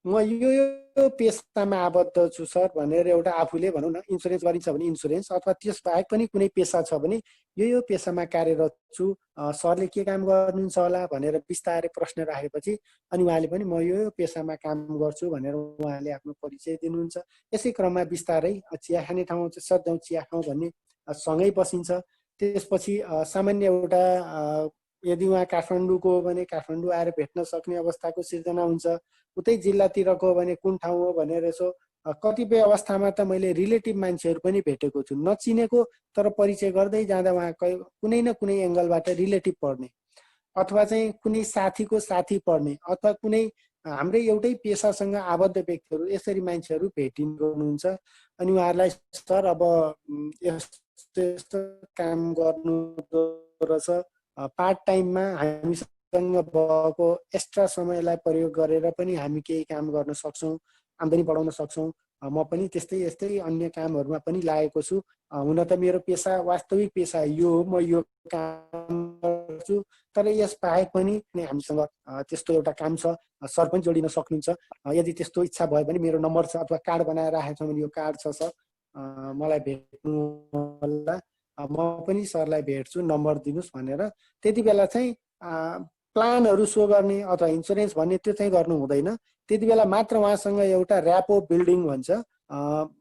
म यो पेसामा आबद्ध छु सर भनेर एउटा आफूले भनौँ न इन्सुरेन्स गरिन्छ भने इन्सुरेन्स अथवा त्यस बाहेक पनि कुनै पेसा छ भने यो पेसामा कार्यरत छु, सरले के काम गर्नुहुन्छ होला भनेर बिस्तारै प्रश्न राखेपछि अनि उहाँले पनि म यो पेसामा काम गर्छु भनेर उहाँले आफ्नो परिचय दिनुहुन्छ। यसै क्रममा बिस्तारै चिया खाने ठाउँ आउँछ, सर जाउँ चिया खाउँ भन्ने सँगै बसिन्छ। त्यसपछि सामान्य एउटा यदि उहाँ काठमाडौँको हो भने काठमाडौँ आएर भेट्न सक्ने अवस्थाको सिर्जना हुन्छ, उतै जिल्लातिरको हो भने कुन ठाउँ हो भनेर यसो कतिपय अवस्थामा त मैले रिलेटिभ मान्छेहरू पनि भेटेको छु, नचिनेको तर परिचय गर्दै जाँदा उहाँ कुनै न कुनै एङ्गलबाट रिलेटिभ पर्ने अथवा चाहिँ कुनै साथीको साथी पर्ने अथवा कुनै हाम्रै एउटै पेसासँग आबद्ध व्यक्तिहरू यसरी मान्छेहरू भेटिङ गर्नुहुन्छ अनि उहाँहरूलाई सर अब यस्तो यस्तो काम गर्नु रहेछ, पार्ट टाइममा हामीसँग भएको एक्स्ट्रा समयलाई प्रयोग गरेर पनि हामी केही काम गर्न सक्छौँ, आम्दानी बढाउन सक्छौँ। म पनि त्यस्तै यस्तै अन्य कामहरूमा पनि लागेको छु। हुन त मेरो पेसा वास्तविक पेसा यो हो, म यो काम गर्छु, तर यस बाहेक पनि हामीसँग त्यस्तो एउटा काम छ, सर पनि जोडिन सक्नुहुन्छ। यदि त्यस्तो इच्छा भयो भने मेरो नम्बर छ अथवा कार्ड बनाएर राखेको छ भने यो कार्ड छ सर, मलाई भेट्नु होला, म पनि सरलाई भेट्छु, नम्बर दिनुहोस् भनेर त्यति बेला चाहिँ प्लानहरू सो गर्ने अथवा इन्सुरेन्स भन्ने त्यो चाहिँ गर्नु हुँदैन। त्यति बेला मात्र उहाँसँग एउटा ऱ्यापो बिल्डिङ भन्छ,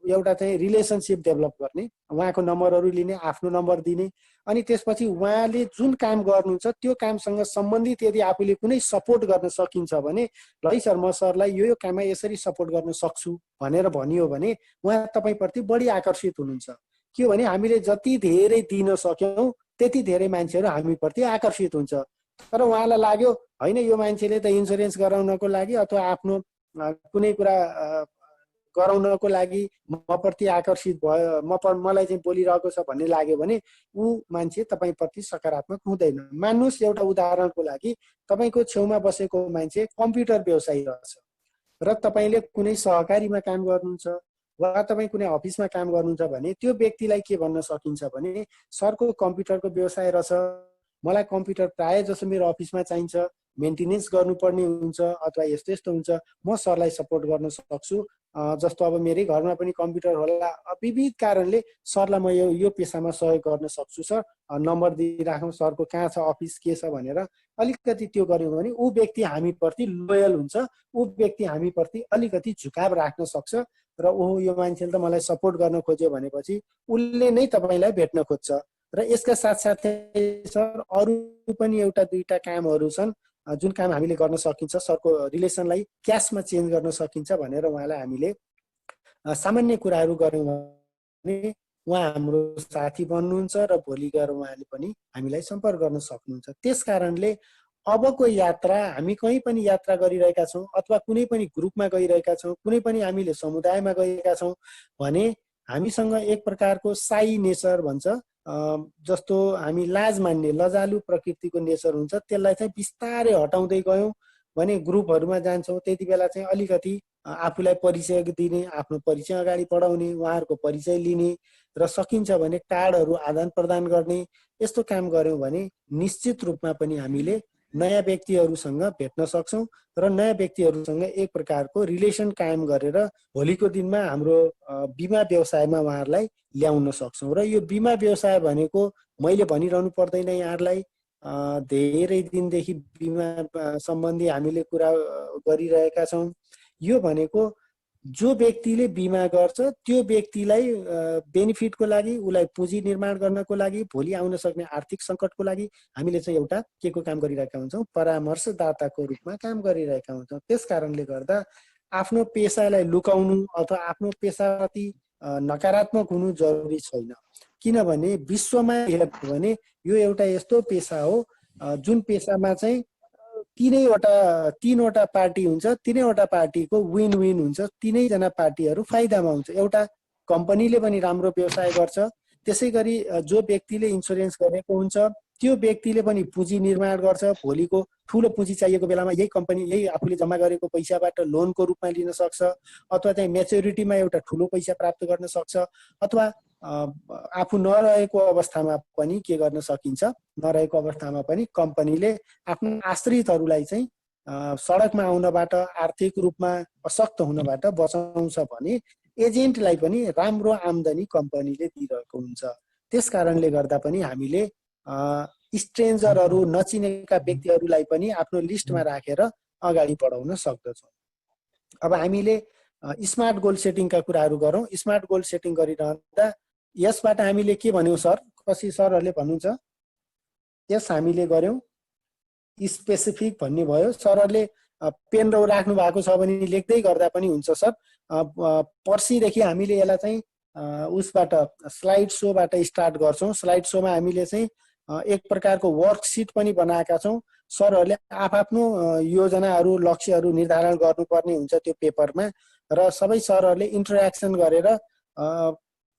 एउटा चाहिँ रिलेसनसिप डेभलप गर्ने, उहाँको नम्बरहरू लिने, आफ्नो नम्बर दिने, अनि त्यसपछि उहाँले जुन काम गर्नुहुन्छ त्यो कामसँग सम्बन्धित यदि आफूले कुनै सपोर्ट गर्न सकिन्छ भने ल सर म सरलाई यो काममा यसरी सपोर्ट गर्न सक्छु भनेर भनियो भने उहाँ तपाईँप्रति बढी आकर्षित हुनुहुन्छ। के हो भने हामीले जति धेरै दिन सक्यौँ त्यति धेरै मान्छेहरू हामीप्रति आकर्षित हुन्छ। तर उहाँलाई लाग्यो होइन यो मान्छेले त इन्सुरेन्स गराउनको लागि अथवा आफ्नो कुनै कुरा गराउनको लागि मप्रति आकर्षित भयो, मलाई चाहिँ बोलिरहेको छ भन्ने लाग्यो भने ऊ मान्छे तपाईँप्रति सकारात्मक हुँदैन। मान्नुहोस् एउटा उदाहरणको लागि तपाईँको छेउमा बसेको मान्छे कम्प्युटर व्यवसायी रहेछ र तपाईँले कुनै सहकारीमा काम गर्नुहुन्छ वा तपाईँ कुनै अफिसमा काम गर्नुहुन्छ भने त्यो व्यक्तिलाई के भन्न सकिन्छ भने सरको कम्प्युटरको व्यवसाय रहेछ, मलाई कम्प्युटर प्रायः जसो मेरो अफिसमा चाहिन्छ, मेन्टेनेन्स गर्नुपर्ने हुन्छ अथवा यस्तो यस्तो हुन्छ, म सरलाई सपोर्ट गर्न सक्छु। जस्तो अब मेरै घरमा पनि कम्प्युटर होला, विविध कारणले सरलाई म यो पेसामा सहयोग गर्न सक्छु सर, नम्बर दिइराखौँ सरको कहाँ छ अफिस के छ भनेर अलिकति त्यो गर्यो भने ऊ व्यक्ति हामीप्रति लोयल हुन्छ, ऊ व्यक्ति हामीप्रति अलिकति झुकाव राख्न सक्छ र ओहो यो मान्छेले त मलाई सपोर्ट गर्न खोज्यो भनेपछि उसले नै तपाईँलाई भेट्न खोज्छ। र यसका साथसाथै सर अरू पनि एउटा दुईटा कामहरू छन् जुन काम हामीले गर्न सकिन्छ, सरको रिलेसनलाई क्यासमा चेन्ज गर्न सकिन्छ भनेर उहाँलाई हामीले सामान्य कुराहरू गऱ्यौँ भने उहाँ हाम्रो साथी बन्नुहुन्छ र भोलि गएर उहाँले पनि हामीलाई सम्पर्क गर्न सक्नुहुन्छ। त्यस कारणले अबको यात्रा हामी कहीँ पनि यात्रा गरिरहेका छौँ अथवा कुनै पनि ग्रुपमा गइरहेका छौँ, कुनै पनि हामीले समुदायमा गएका छौँ भने हामीसँग एक प्रकारको साई नेचर भन्छ, जस्तो हामी लाज मान्ने लजालु प्रकृतिको नेचर हुन्छ, त्यसलाई चाहिँ बिस्तारै हटाउँदै गयौँ भने ग्रुपहरूमा जान्छौँ त्यति बेला चाहिँ अलिकति आफूलाई परिचय दिने, आफ्नो परिचय अगाडि बढाउने, उहाँहरूको परिचय लिने र सकिन्छ भने कार्डहरू आदान प्रदान गर्ने, यस्तो काम गऱ्यौँ भने निश्चित रूपमा पनि हामीले नयाँ व्यक्तिहरूसँग भेट्न सक्छौँ र नयाँ व्यक्तिहरूसँग एक प्रकारको रिलेसन कायम गरेर भोलिको दिनमा हाम्रो बिमा व्यवसायमा उहाँहरूलाई ल्याउन सक्छौँ। र यो बिमा व्यवसाय भनेको मैले भनिरहनु पर्दैन यहाँहरूलाई, धेरै दिनदेखि बिमा सम्बन्धी हामीले कुरा गरिरहेका छौँ। यो भनेको जो व्यक्तिले बिमा गर्छ त्यो व्यक्तिलाई बेनिफिटको लागि, उसलाई पुँजी निर्माण गर्नको लागि, भोलि आउन सक्ने आर्थिक सङ्कटको लागि हामीले चाहिँ एउटा के को काम गरिरहेका हुन्छौँ, परामर्शदाताको रूपमा काम गरिरहेका हुन्छौँ। त्यस कारणले गर्दा आफ्नो पेसालाई लुकाउनु अथवा आफ्नो पेसाप्रति नकारात्मक हुनु जरुरी छैन, किनभने विश्वमा हेर्नु भने यो एउटा यस्तो पेसा हो जुन पेसामा चाहिँ तीनवटा पार्टी हुन्छ, तीनैवटा पार्टीको विन विन हुन्छ, तीनैजना पार्टीहरू फाइदामा हुन्छ। एउटा कम्पनीले पनि राम्रो व्यवसाय गर्छ, त्यसै गरी जो व्यक्तिले इन्सुरेन्स गरेको हुन्छ त्यो व्यक्तिले पनि पुँजी निर्माण गर्छ, भोलिको ठुलो पुँजी चाहिएको बेलामा यही कम्पनी यही आफूले जम्मा गरेको पैसाबाट लोनको रूपमा लिन सक्छ अथवा चाहिँ मेच्युरिटीमा एउटा ठुलो पैसा प्राप्त गर्न सक्छ अथवा आफू नरहेको अवस्थामा पनि के गर्न सकिन्छ, नरहेको अवस्थामा पनि कम्पनीले आफ्नो आश्रितहरूलाई चाहिँ सडकमा आउनबाट, आर्थिक रूपमा अशक्त हुनबाट बचाउँछ भने एजेन्टलाई पनि राम्रो आम्दानी कम्पनीले दिइरहेको हुन्छ। त्यस कारणले गर्दा पनि हामीले स्ट्रेन्जरहरू, नचिनेका व्यक्तिहरूलाई पनि आफ्नो लिस्टमा राखेर अगाडि बढाउन सक्दछौँ। अब हामीले स्मार्ट गोल सेटिङका कुराहरू गरौँ। स्मार्ट गोल सेटिङ गरिरहँदा यसबाट हामीले के भन्यौँ सर, कसै सरहरूले भन्नुहुन्छ? यस हामीले गऱ्यौँ स्पेसिफिक भन्ने भयो। सरहरूले पेन र राख्नु भएको छ भने लेख्दै गर्दा पनि हुन्छ सर। पर्सिदेखि हामीले यसलाई चाहिँ उसबाट स्लाइड सोबाट स्टार्ट गर्छौँ। स्लाइड सोमा हामीले चाहिँ एक प्रकारको वर्कसिट पनि बनाएका छौँ। सरहरूले आफ्नो योजनाहरू लक्ष्यहरू निर्धारण गर्नुपर्ने हुन्छ त्यो पेपरमा, र सबै सरहरूले इन्टरेक्सन गरेर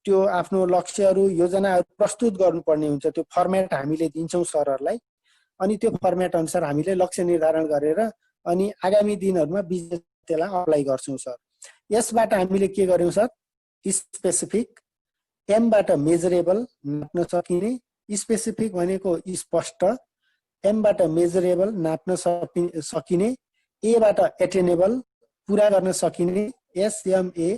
त्यो आफ्नो लक्ष्यहरू योजनाहरू प्रस्तुत गर्नुपर्ने हुन्छ। त्यो फर्मेट हामीले दिन्छौँ सरहरूलाई, अनि त्यो फर्मेट अनुसार हामीले लक्ष्य निर्धारण गरेर अनि आगामी दिनहरूमा बिजनेस त्यसलाई अप्लाई गर्छौँ सर। यसबाट हामीले के गर्यौँ सर? स्पेसिफिक, एमबाट मेजरेबल नाप्न सकिने, स्पेसिफिक भनेको स्पष्ट, एमबाट मेजरेबल नाप्न सकिने, एबाट एटेनेबल पुरा गर्न सकिने, एसएमए,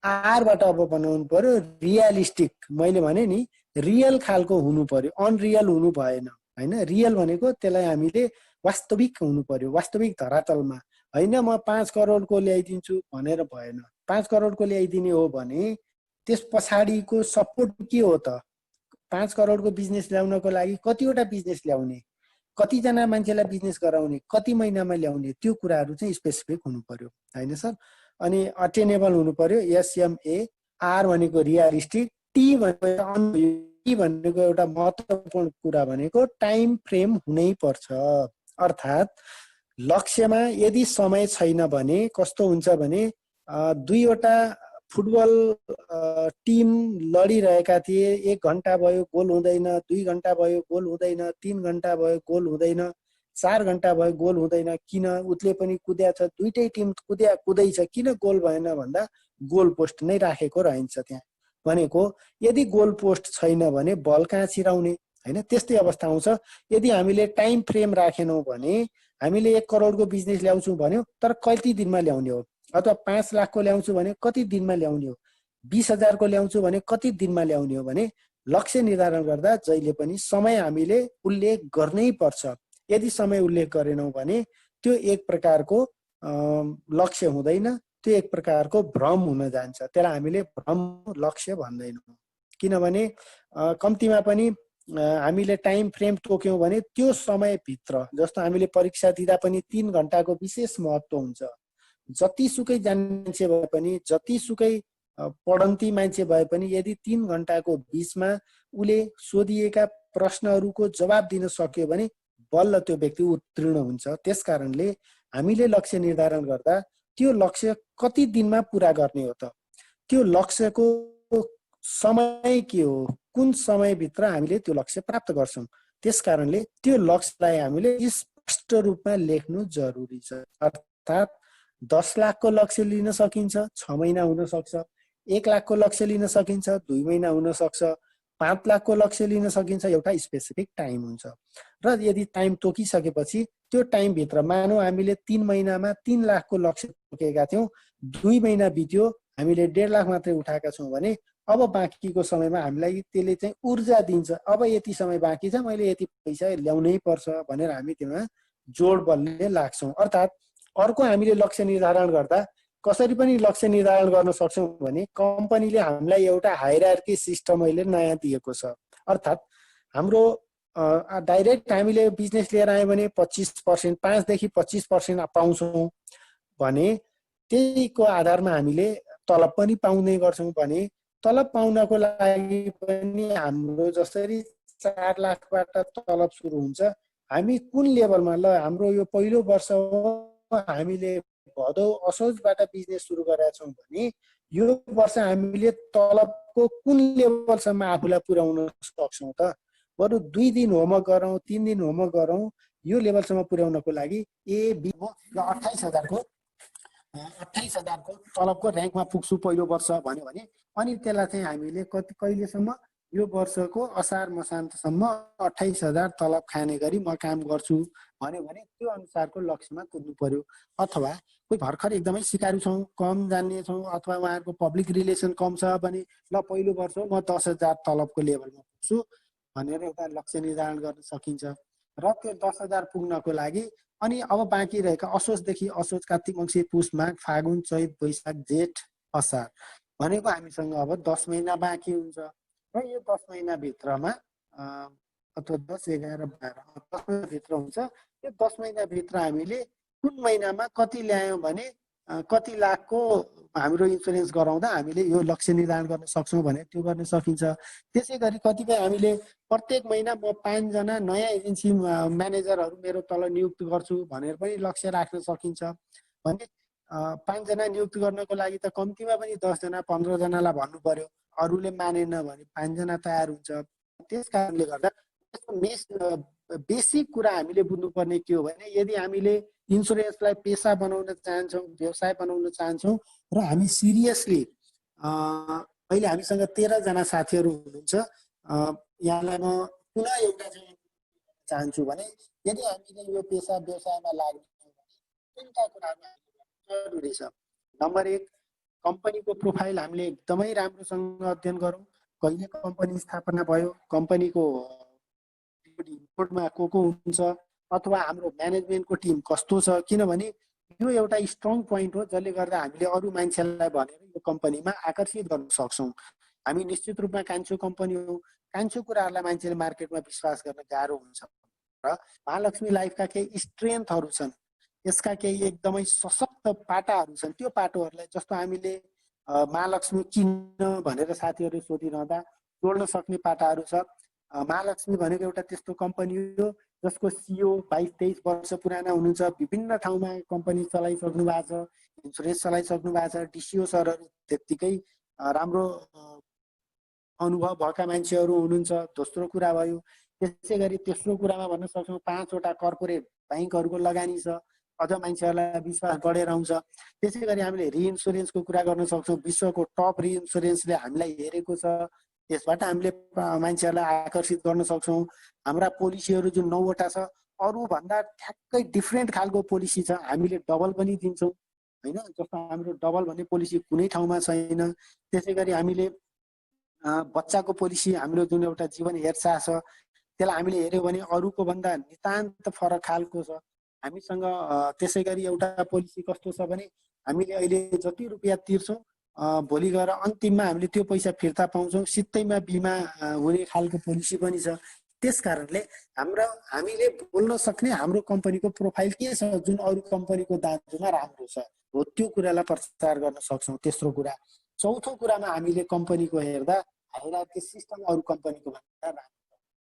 आरबाट अब बनाउनु पर्यो रियलिस्टिक। मैले भने नि रियल खालको हुनु पर्यो, अनरियल हुनु भएन होइन। रियल भनेको त्यसलाई हामीले वास्तविक हुनु पर्यो, वास्तविक धरातलमा होइन। म 5 करोडको ल्याइदिन्छु भनेर भएन। 5 करोडको ल्याइदिने हो भने त्यस पछाडिको सपोर्ट के हो त? 5 करोडको बिजनेस ल्याउनको लागि कतिवटा बिजनेस ल्याउने, कतिजना मान्छेलाई बिजनेस गराउने, कति महिनामा ल्याउने, त्यो कुराहरू चाहिँ स्पेसिफिक हुनु पर्यो होइन सर। अनि अटेनेबल हुनु पर्यो, एसएमए। आर भनेको रियलिस्टिक, टी भनेको एउटा महत्त्वपूर्ण कुरा भनेको टाइम फ्रेम हुनै पर्छ। अर्थात् लक्ष्यमा यदि समय छैन भने कस्तो हुन्छ भने 2वटा फुटबल टिम लडिरहेका थिए, 1 घन्टा भयो गोल हुँदैन, 2 घन्टा भयो गोल हुँदैन, 3 घन्टा भयो गोल हुँदैन, 4 घन्टा भयो गोल हुँदैन। किन? उसले पनि कुद्या छ, दुईटै टिम कुदैछ, किन गोल भएन भन्दा गोल पोस्ट नै राखेको रहन्छ त्यहाँ। भनेको यदि गोल पोस्ट छैन भने बल कहाँ छिराउने होइन, त्यस्तै अवस्था आउँछ। यदि हामीले टाइम फ्रेम राखेनौँ भने हामीले 1 करोडको बिजनेस ल्याउँछौँ भन्यो, तर कति दिनमा ल्याउने हो, अथवा 5 लाखको ल्याउँछु भने कति दिनमा ल्याउने हो, 20,000 को ल्याउँछु भने कति दिनमा ल्याउने हो भने लक्ष्य निर्धारण गर्दा जहिले पनि समय हामीले उल्लेख गर्नै पर्छ। यदि समय उल्लेख गरेनौँ भने त्यो एक प्रकारको लक्ष्य हुँदैन, त्यो एक प्रकारको भ्रम हुन जान्छ। त्यसलाई हामीले भ्रम लक्ष्य भन्दैनौँ। किनभने कम्तीमा पनि हामीले टाइम फ्रेम तोक्यौँ भने त्यो समयभित्र, जस्तो हामीले परीक्षा दिँदा पनि 3 घन्टाको विशेष महत्त्व हुन्छ। जतिसुकै मान्छे भए पनि, जतिसुकै पढन्ती मान्छे भए पनि यदि 3 घन्टाको बिचमा उले सोधिएका प्रश्नहरूको जवाब दिन सक्यो भने बल्ल त्यो व्यक्ति उत्तीर्ण हुन्छ। त्यसकारणले हामीले लक्ष्य निर्धारण गर्दा त्यो लक्ष्य कति दिनमा पुरा गर्ने हो त, त्यो लक्ष्यको समय के हो, कुन समयभित्र हामीले त्यो लक्ष्य प्राप्त गर्छौँ। त्यसकारणले त्यो लक्ष्यलाई हामीले स्पष्ट रूपमा लेख्नु जरुरी छ। अर्थात् 10 लाखको लक्ष्य लिन सकिन्छ, 6 महिना हुन सक्छ। 1 लाखको लक्ष्य लिन सकिन्छ, 2 महिना हुन सक्छ। 5 लाखको लक्ष्य लिन सकिन्छ, एउटा स्पेसिफिक टाइम हुन्छ। र यदि टाइम तोकिसकेपछि त्यो टाइमभित्र मानौ हामीले 3 महिनामा 3 लाखको लक्ष्य तोकेका थियौँ, 2 महिना बित्यो, हामीले 1.5 लाख मात्रै उठाएका छौँ भने अब बाँकीको समयमा हामीलाई त्यसले चाहिँ ऊर्जा दिन्छ। अब यति समय बाँकी छ, मैले यति पैसा ल्याउनै पर्छ भनेर हामी त्यसमा जोड बलले लाग्छौँ। अर्थात् अर्को हामीले लक्ष्य निर्धारण गर्दा कसरी पनि लक्ष्य निर्धारण गर्न सक्छौँ भने कम्पनीले हामीलाई एउटा हायरार्की सिस्टम अहिले नयाँ दिएको छ। अर्थात् हाम्रो डाइरेक्ट हामीले बिजनेस लिएर आयो भने 25%, 5 देखि 25% पाउँछौँ भने त्यहीको आधारमा हामीले तलब पनि पाउने गर्छौँ। भने तलब पाउनको लागि पनि हाम्रो जसरी 4 लाखबाट तलब सुरु हुन्छ, हामी कुन लेभलमा, ल हाम्रो यो पहिलो वर्ष हो, हामीले भदौ असोजबाट बिजनेस सुरु गरेका छौँ भने यो वर्ष हामीले तलबको कुन लेभलसम्म आफूलाई पुर्याउन सक्छौँ त? बरु 2 दिन होमवर्क गरौँ, 3 दिन होमवर्क गरौँ, यो लेभलसम्म पुर्याउनको लागि बी हो र 28,000 को तलबको र्याङ्कमा पुग्छु पहिलो वर्ष भन्यो भने अनि त्यसलाई चाहिँ हामीले कहिलेसम्म, यो वर्षको असार मसान्तसम्म 28,000 तलब खाने गरी म काम गर्छु भन्यो भने त्यो अनुसारको लक्ष्यमा कुद्नु पर्यो। अथवा कोही भर्खर एकदमै सिकारु छौँ, कम जान्ने छौँ, अथवा उहाँहरूको पब्लिक रिलेसन कम छ भने ल पहिलो वर्ष म 10,000 तलबको लेभलमा पुग्छु भनेर एउटा लक्ष्य निर्धारण गर्न सकिन्छ। र त्यो 10,000 पुग्नको लागि अनि अब बाँकी रहेका असोजदेखि असोज, कार्तिक, मङ्सिर, पुष, माघ, फागुन, चैत, वैशाख, जेठ, असार भनेको हामीसँग अब 10 महिना बाँकी हुन्छ। र यो 10 महिनाभित्रमा अथवा 10, 11, 12 10 महिनाभित्र हुन्छ। यो 10 महिनाभित्र हामीले कुन महिनामा कति ल्यायौँ भने कति लाखको हाम्रो इन्सुरेन्स गराउँदा हामीले यो लक्ष्य निर्धारण गर्न सक्छौँ भने त्यो गर्न सकिन्छ। त्यसै गरी कतिपय हामीले प्रत्येक महिना म 5 जना नयाँ एजेन्सी म्यानेजरहरू मेरो तल नियुक्त गर्छु भनेर पनि लक्ष्य राख्न सकिन्छ। भने 5 जना नियुक्त गर्नको लागि त कम्तीमा पनि 10 जना 15 जनालाई भन्नु पर्यो, अरूले मानेन भने 5 जना तयार हुन्छ। त्यस कारणले गर्दा बेसिक कुरा हामीले बुझ्नुपर्ने के हो भने यदि हामीले इन्सुरेन्सलाई पेसा बनाउन चाहन्छौँ, व्यवसाय बनाउन चाहन्छौँ र हामी सिरियसली अहिले हामीसँग 13 जना साथीहरू हुनुहुन्छ। यहाँलाई म पुनः एउटा चाहिँ चाहन्छु भने यदि हामीले यो पेसा व्यवसायमा लाग्ने हो भने तिनवटा कुराहरू जरुरी छ। नम्बर 1, कम्पनीको प्रोफाइल हामीले एकदमै राम्रोसँग अध्ययन गरौँ। कहिले कम्पनी स्थापना भयो, कम्पनीको बोर्डमा को हुन्छ, अथवा हाम्रो म्यानेजमेन्टको टिम कस्तो छ। किनभने यो एउटा स्ट्रङ पोइन्ट हो जसले गर्दा हामीले अरू मान्छेलाई भनेर यो कम्पनीमा आकर्षित गर्न सक्छौँ। हामी निश्चित रूपमा कान्छो कम्पनी हो, कान्छो कुराहरूलाई मान्छेले मार्केटमा विश्वास गर्न गाह्रो हुन्छ र महालक्ष्मी लाइफका केही स्ट्रेन्थहरू छन्, यसका केही एकदमै सशक्त पाटाहरू छन्। त्यो पाटोहरूलाई जस्तो हामीले महालक्ष्मी किन भनेर साथीहरूले सोधिरहँदा जोड्न सक्ने पाटाहरू छ। महालक्ष्मी भनेको एउटा त्यस्तो कम्पनी हो जसको सिओ 22-23 वर्ष पुराना हुनुहुन्छ, विभिन्न ठाउँमा कम्पनी चलाइसक्नु भएको छ, इन्सुरेन्स चलाइसक्नु भएको छ। डिसिओ सरहरू त्यत्तिकै राम्रो अनुभव भएका मान्छेहरू हुनुहुन्छ। दोस्रो कुरा भयो, त्यसै गरी तेस्रो कुरामा भन्न सक्छौँ 5 वटा कर्पोरेट ब्याङ्कहरूको लगानी छ, अझ मान्छेहरूलाई विश्वास बढेर आउँछ। त्यसै गरी हामीले रिइन्सुरेन्सको कुरा गर्न सक्छौँ। विश्वको टप रिइन्सुरेन्सले हामीलाई हेरेको छ, त्यसबाट हामीले मान्छेहरूलाई आकर्षित गर्न सक्छौँ। हाम्रा पोलिसीहरू जुन 9 वटा छ, अरूभन्दा ठ्याक्कै डिफ्रेन्ट खालको पोलिसी छ। हामीले डबल पनि दिन्छौँ होइन, जस्तो हाम्रो डबल भन्ने पोलिसी कुनै ठाउँमा छैन। त्यसै गरी हामीले बच्चाको पोलिसी, हाम्रो जुन एउटा जीवन हेरचाह छ त्यसलाई हामीले हेऱ्यौँ भने अरूको भन्दा नितान्त फरक खालको छ हामीसँग। त्यसै गरी एउटा पोलिसी कस्तो छ भने हामीले अहिले जति रुपियाँ तिर्छौँ भोलि गएर अन्तिममा हामीले त्यो पैसा फिर्ता पाउँछौँ, सित्तैमा बिमा हुने खालको पोलिसी पनि छ। त्यस कारणले हामीले बोल्न सक्ने हाम्रो कम्पनीको प्रोफाइल के छ जुन अरू कम्पनीको दाजुमा राम्रो छ हो, त्यो कुरालाई प्रचार गर्न सक्छौँ। तेस्रो कुरा। चौथो कुरामा हामीले कम्पनीको हेर्दा हायरार्की सिस्टम अरू कम्पनीको भन्दा राम्रो।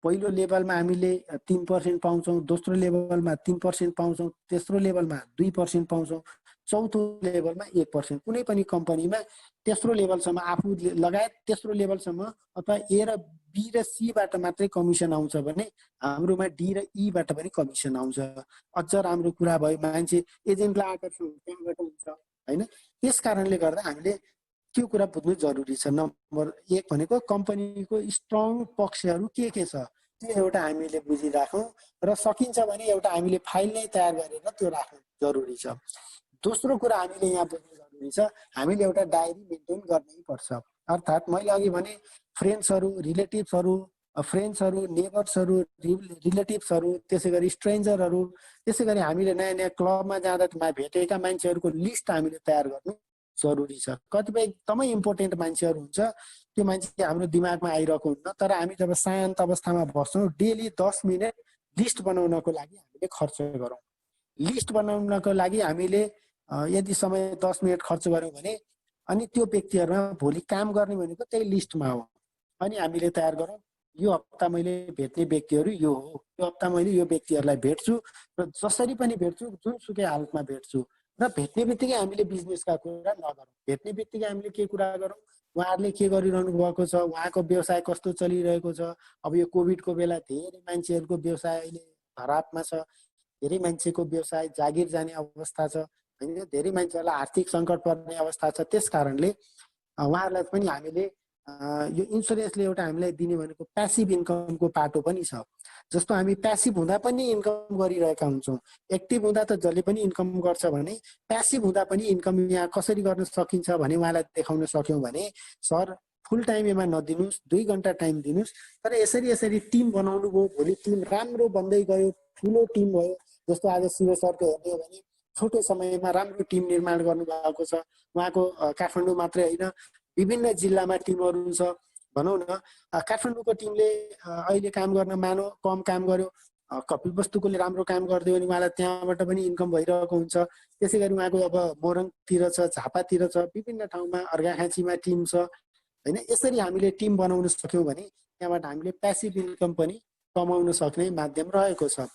पहिलो लेभलमा हामीले 3% पाउँछौँ, दोस्रो लेभलमा 3% पाउँछौँ, तेस्रो लेभलमा 2% पाउँछौँ, चौथो लेभलमा 1%। कुनै पनि कम्पनीमा तेस्रो लेभलसम्म आफू लगायत तेस्रो लेभलसम्म अथवा ए र बी र सीबाट मात्रै कमिसन आउँछ भने हाम्रोमा डी र ईबाट पनि कमिसन आउँछ। अझ राम्रो कुरा भयो, मान्छे एजेन्टलाई आकर्षण त्यहाँबाट हुन्छ होइन। त्यस कारणले गर्दा हामीले त्यो कुरा बुझ्नु जरुरी छ। नम्बर 1 भनेको कम्पनीको स्ट्रङ पक्षहरू के छ त्यो एउटा हामीले बुझिराखौँ र सकिन्छ भने एउटा हामीले फाइल नै तयार गरेर त्यो राख्नु जरुरी छ। दोस्रो कुरा हामीले यहाँ बुझ्नु जरुरी छ, हामीले एउटा डायरी मेन्टेन गर्नै पर्छ। अर्थात् मैले अघि भने फ्रेन्ड्सहरू, नेबर्सहरू, रिलेटिभ्सहरू, त्यसै गरी स्ट्रेन्जरहरू, त्यसै गरी हामीले नयाँ नयाँ क्लबमा जाँदा भेटेका मान्छेहरूको लिस्ट हामीले तयार गर्नु जरुरी छ। कतिपय एकदमै इम्पोर्टेन्ट मान्छेहरू हुन्छ, त्यो मान्छे हाम्रो दिमागमा आइरहेको हुन्न, तर हामी जब शान्त अवस्थामा बस्छौँ डेली 10 मिनट लिस्ट बनाउनको लागि हामीले खर्च गरौँ। लिस्ट बनाउनको लागि हामीले यदि समय 10 मिनट खर्च गऱ्यौँ भने अनि त्यो व्यक्तिहरूमा भोलि काम गर्ने भनेको त्यही लिस्टमा हो। अनि हामीले तयार गरौँ, यो हप्ता मैले भेट्ने व्यक्तिहरू यो हो, यो हप्ता मैले यो व्यक्तिहरूलाई भेट्छु र जसरी पनि भेट्छु, जुनसुकै हालतमा भेट्छु। र भेट्ने बित्तिकै हामीले बिजनेसका कुरा नगरौँ, भेट्ने बित्तिकै हामीले के कुरा गरौँ, उहाँहरूले के गरिरहनु भएको छ, उहाँको व्यवसाय कस्तो चलिरहेको छ। अब यो कोभिडको बेला धेरै मान्छेहरूको व्यवसाय अहिले खराबमा छ, धेरै मान्छेको व्यवसाय जागिर जाने अवस्था छ होइन, धेरै मान्छेहरूलाई आर्थिक सङ्कट पर्ने अवस्था छ। त्यस कारणले उहाँहरूलाई पनि हामीले यो इन्सुरेन्सले एउटा हामीलाई दिने भनेको प्यासिभ इन्कमको पाटो पनि छ। जस्तो हामी प्यासिभ हुँदा पनि इन्कम गरिरहेका हुन्छौँ, एक्टिभ हुँदा त जसले पनि इन्कम गर्छ भने प्यासिभ हुँदा पनि इन्कम यहाँ कसरी गर्न सकिन्छ भने उहाँलाई देखाउन सक्यौँ भने सर फुल टाइममा नदिनुहोस्, 2 घन्टा टाइम दिनुहोस्, तर यसरी टिम बनाउनु भयो, भोलि टिम राम्रो बन्दै गयो, ठुलो टिम भयो। जस्तो आज शिव सरको हेर्ने हो भने छोटो समयमा राम्रो टिम निर्माण गर्नुभएको छ। उहाँको काठमाडौँ मात्रै होइन विभिन्न जिल्लामा टिमहरू छ। भनौँ न काठमाडौँको टिमले अहिले काम गर्न मानौ कम काम गर्यो, कपिलवस्तुकोले राम्रो काम गरिदियो भने उहाँलाई त्यहाँबाट पनि इन्कम भइरहेको हुन्छ। त्यसै गरी उहाँको अब मोरङतिर छ, झापातिर छ, विभिन्न ठाउँमा अर्घाखाँचीमा टिम छ होइन। यसरी हामीले टिम बनाउन सक्यौँ भने त्यहाँबाट हामीले प्यासिभ इन्कम पनि कमाउन सक्ने माध्यम रहेको छ।